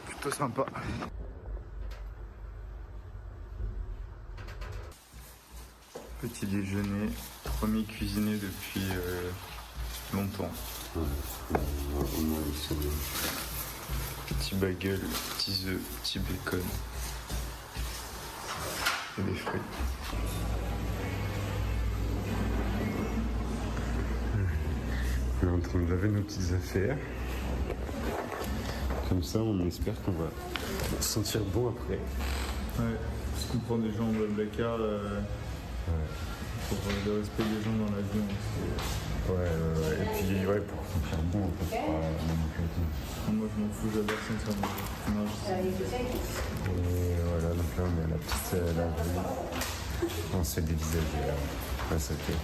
Plutôt sympa. Petit déjeuner, premier cuisiné depuis longtemps. Petit bagel, petits œufs, petit bacon et des fruits. On est en train de laver nos petites affaires. Comme ça, on espère qu'on va sentir bon après. Ouais, parce qu'on prend des gens en Blablacar pour le respect des gens dans l'avion. Ouais. Et puis, ouais, pour sentir bon, en fait, c'est pas la même chose. Moi, je m'en fous, j'adore sentir bon. Et voilà, donc là, on est à la petite laverie. On se fait dévisager là. Ça fait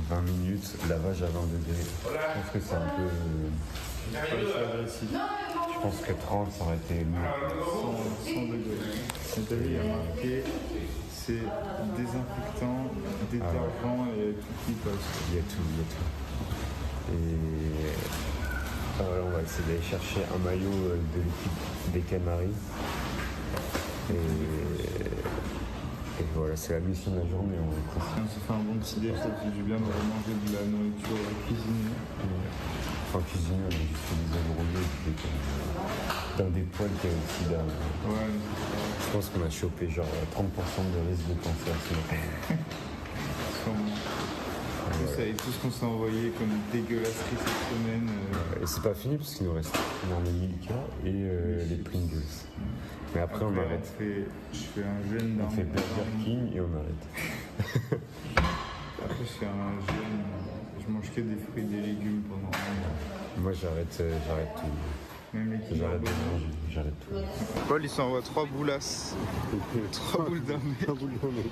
20 minutes, lavage à 20 degrés. Je pense que c'est un peu... Je pense que 30, ça aurait été mieux. 100 degrés. Cette année, il y a marqué, c'est désinfectant, détergent et tout qui passe. Il y a tout. Et voilà, on va essayer d'aller chercher un maillot de l'équipe des Canaries. Et voilà, c'est la mission de la journée. On s'est fait un bon petit déj, ça fait du bien de remanger de la nourriture cuisinée. Enfin, cuisiner, on a juste fait des hamburgers dans des poils qui avaient aussi là. Ouais, je pense qu'on a chopé genre 30% de risque de cancer ce matin. Vous savez tout ce qu'on s'est envoyé comme dégueulasserie cette semaine. Et c'est pas fini parce qu'il nous reste énormément de Milka et les Pringles. Mais après on arrête. Je fais un jeûne On fait Burger King et on arrête. Après je fais un jeûne, je mange que des fruits et des légumes pendant un mois. Moi j'arrête tout. Même les J'arrête de manger, j'arrête tout. Paul il s'envoie 3 boulasses. 3 boules d'un mec. 3 boules d'un mec.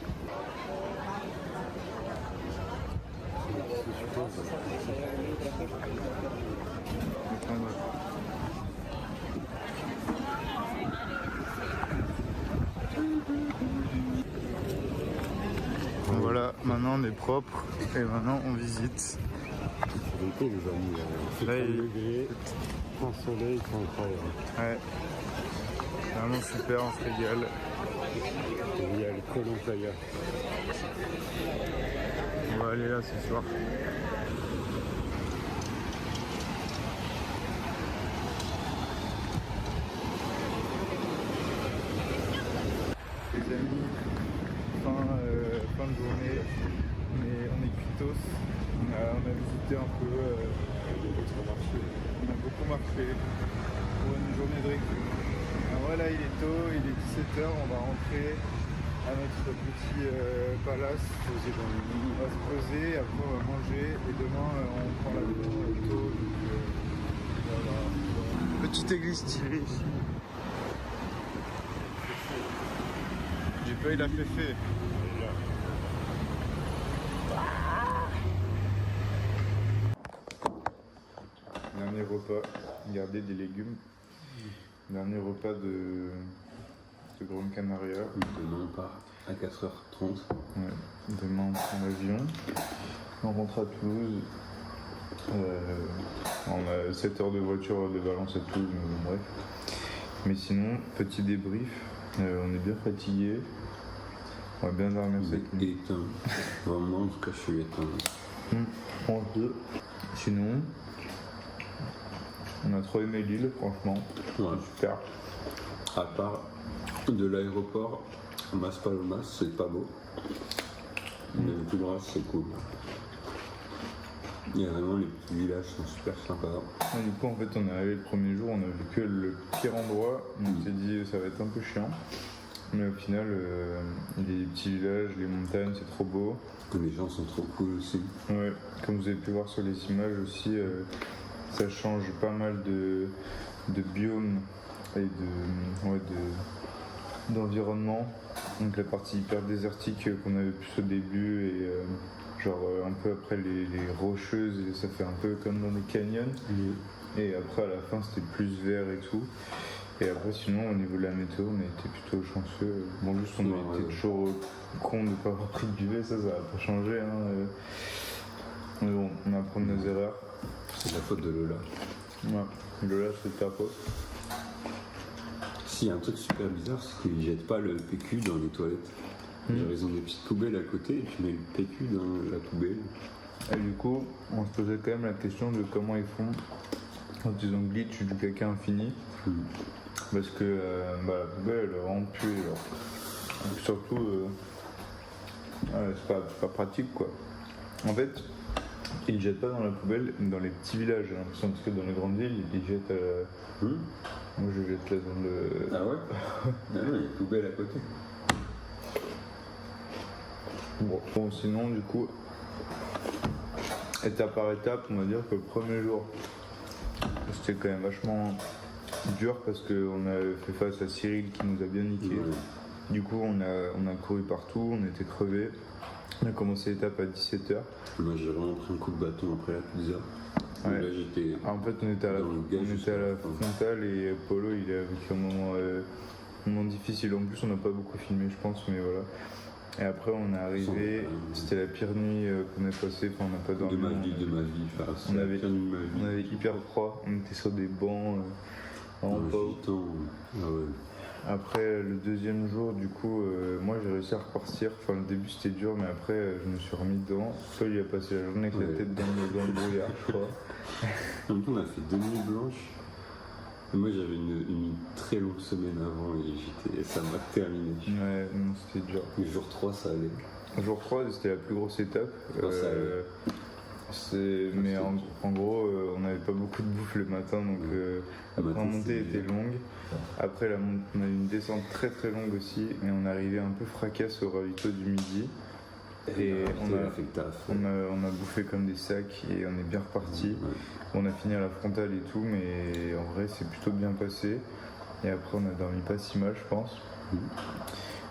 Voilà, maintenant on est propre et maintenant on visite. C'est l'été les amis, il fait 30 degrés, un soleil, c'est incroyable. Ouais, c'est vraiment super, on se régale. Et il y a le Colon Playa. On va aller là ce soir. Les amis, fin de journée, on est cuitos. On a visité un peu, on a beaucoup marché pour une journée de récup. Alors voilà, il est tôt, il est 17h, on va rentrer à notre petit palace. On va se poser, après on va manger et demain on prend l'avion tôt. Petite église stylée ici. J'ai pas eu la féfé. Dernier repas, regardez des légumes. Dernier repas de Grande Canaria. Demain on part à 4h30. Ouais. Demain on prend l'avion. On rentre à Toulouse. On a 7 heures de voiture de Valence à Toulouse, mais bon, bref. Mais sinon, petit débrief. On est bien fatigué. On va bien dormir cette nuit. Éteint. Vraiment, en tout cas, je suis éteint. Tranquille. Sinon, on a trop aimé l'île, franchement. Ouais. Super. À part de l'aéroport, Maspalomas, c'est pas beau. Mais le tout gras, c'est cool. Il y a vraiment les petits villages sont super sympas. Et du coup, en fait, on est arrivé le premier jour, on a vu que le pire endroit. On s'est dit, ça va être un peu chiant. Mais au final, les petits villages, les montagnes, c'est trop beau. Les gens sont trop cool aussi. Ouais, comme vous avez pu voir sur les images aussi, ça change pas mal de biomes et d'environnement. Donc la partie hyper désertique qu'on avait plus au début et un peu après les rocheuses, et ça fait un peu comme dans des canyons. Et après à la fin c'était plus vert et tout. Et après sinon au niveau de la météo on a été plutôt chanceux. Bon juste on a été toujours con de ne pas avoir pris de duvet, ça va pas changer. Hein. Mais bon, on apprend de nos erreurs. C'est la faute de Lola. Ouais, Lola c'est ta faute. Si, y a un truc super bizarre, c'est qu'ils jettent pas le PQ dans les toilettes. Genre, ils ont des petites poubelles à côté et tu mets le PQ dans la poubelle. Et du coup, on se posait quand même la question de comment ils font quand ils ont glitch du caca infini. Parce que la poubelle elle rend puée. Donc surtout, c'est pas pratique quoi. En fait, ils jettent pas dans la poubelle dans les petits villages, j'ai l'impression, parce que dans les grandes villes, ils jettent. Moi je jette là dans le. Ah ouais. Ah non, il y a une poubelle à côté. Bon, sinon, du coup, étape par étape, on va dire que le premier jour, c'était quand même vachement dur parce qu'on a fait face à Cyril qui nous a bien niqué. Ouais. Du coup, on a couru partout, on était crevés. On a commencé l'étape à 17h. Moi, j'ai vraiment pris un coup de bâton après la pizza. Ouais. Là, j'étais. En fait, on était à la frontale et Polo, il a vécu un moment difficile. En plus, on n'a pas beaucoup filmé, je pense, mais voilà. Et après, on est arrivé, c'était la pire nuit qu'on a passée, on n'a pas dormi. De ma vie, enfin, on avait hyper froid, on était sur des bancs, vraiment pas haut. Ah ouais. Après, le deuxième jour, du coup, moi j'ai réussi à repartir. Enfin, le début c'était dur, mais après, je me suis remis dedans. Toi, il a passé la journée avec la tête dans le brouillard, je crois. En même temps, on a fait 2 nuits blanches. Moi j'avais une très longue semaine avant et ça m'a terminé. Ouais, non, c'était dur. Le jour 3 ça allait. Le jour 3 c'était la plus grosse étape. Mais en gros on n'avait pas beaucoup de bouffe le matin donc la montée était longue. Après on a eu une descente très très longue aussi et on est arrivé un peu fracasse au ravito du midi. Et on a bouffé comme des sacs et on est bien reparti. Ouais. On a fini à la frontale et tout, mais en vrai c'est plutôt bien passé. Et après on a dormi pas si mal, je pense.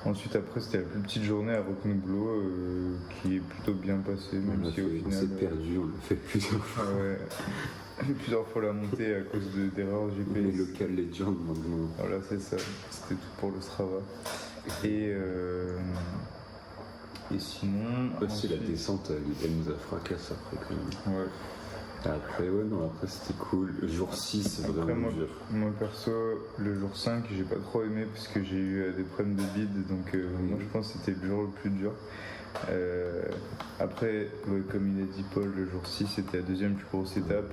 Ensuite après c'était la plus petite journée à Roquenoublo qui est plutôt bien passée, même si au final. On s'est perdu, on l'a fait plusieurs fois. Ouais. Plusieurs fois la montée à cause d'erreurs GPS. Les local legends maintenant. Voilà c'est ça, c'était tout pour le Strava. Et sinon. Aussi la descente elle nous a fracassé après quand même. Ouais. Après c'était cool. Le jour 6 c'est vraiment dur. Moi perso, le jour 5 j'ai pas trop aimé parce que j'ai eu des problèmes de bide, donc moi je pense que c'était le jour le plus dur. Après, comme il a dit Paul, le jour 6 c'était la deuxième plus grosse étape.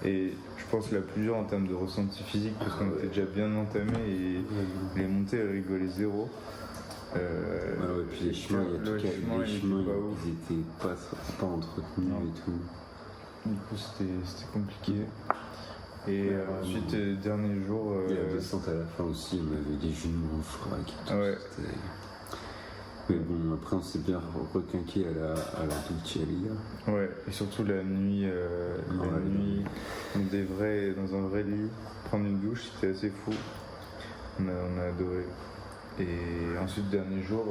Et je pense la plus dure en termes de ressenti physique parce qu'on était déjà bien entamé et les montées elles rigolaient zéro. Et puis les chemins, ils étaient pas entretenus et tout. Du coup c'était compliqué. Et ensuite dernier jour. Et la descente à la fin aussi, on avait des genoux en frac. Ouais. Mais bon, après on s'est bien requinqué à la Dulceria. Ouais, et surtout la nuit, dans un vrai lit, prendre une douche, c'était assez fou. On a adoré. Et ensuite, dernier jour,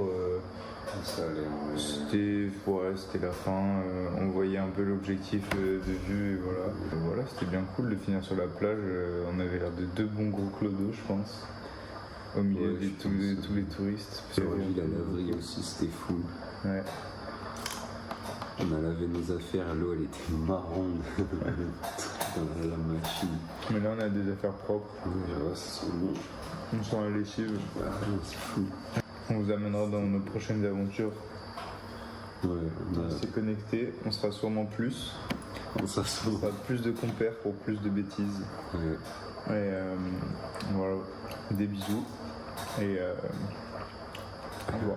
Ça allait, ouais. c'était la fin. On voyait un peu l'objectif de vue, et voilà. Et voilà, c'était bien cool de finir sur la plage. On avait l'air de deux bons gros clodos, je pense. Au milieu de tous les touristes. J'ai revu la laverie aussi, c'était fou. Ouais. On a lavé nos affaires, l'eau elle était marron dans la machine. Mais là, on a des affaires propres. Ouais, c'est bon. On sent la lessive. Ah, c'est fou. On vous amènera dans nos prochaines aventures. Ouais, On s'est connecté, on sera sûrement plus. on s'assoit. On fera plus de compères pour plus de bêtises. Ouais. Et voilà, des bisous. Et au revoir.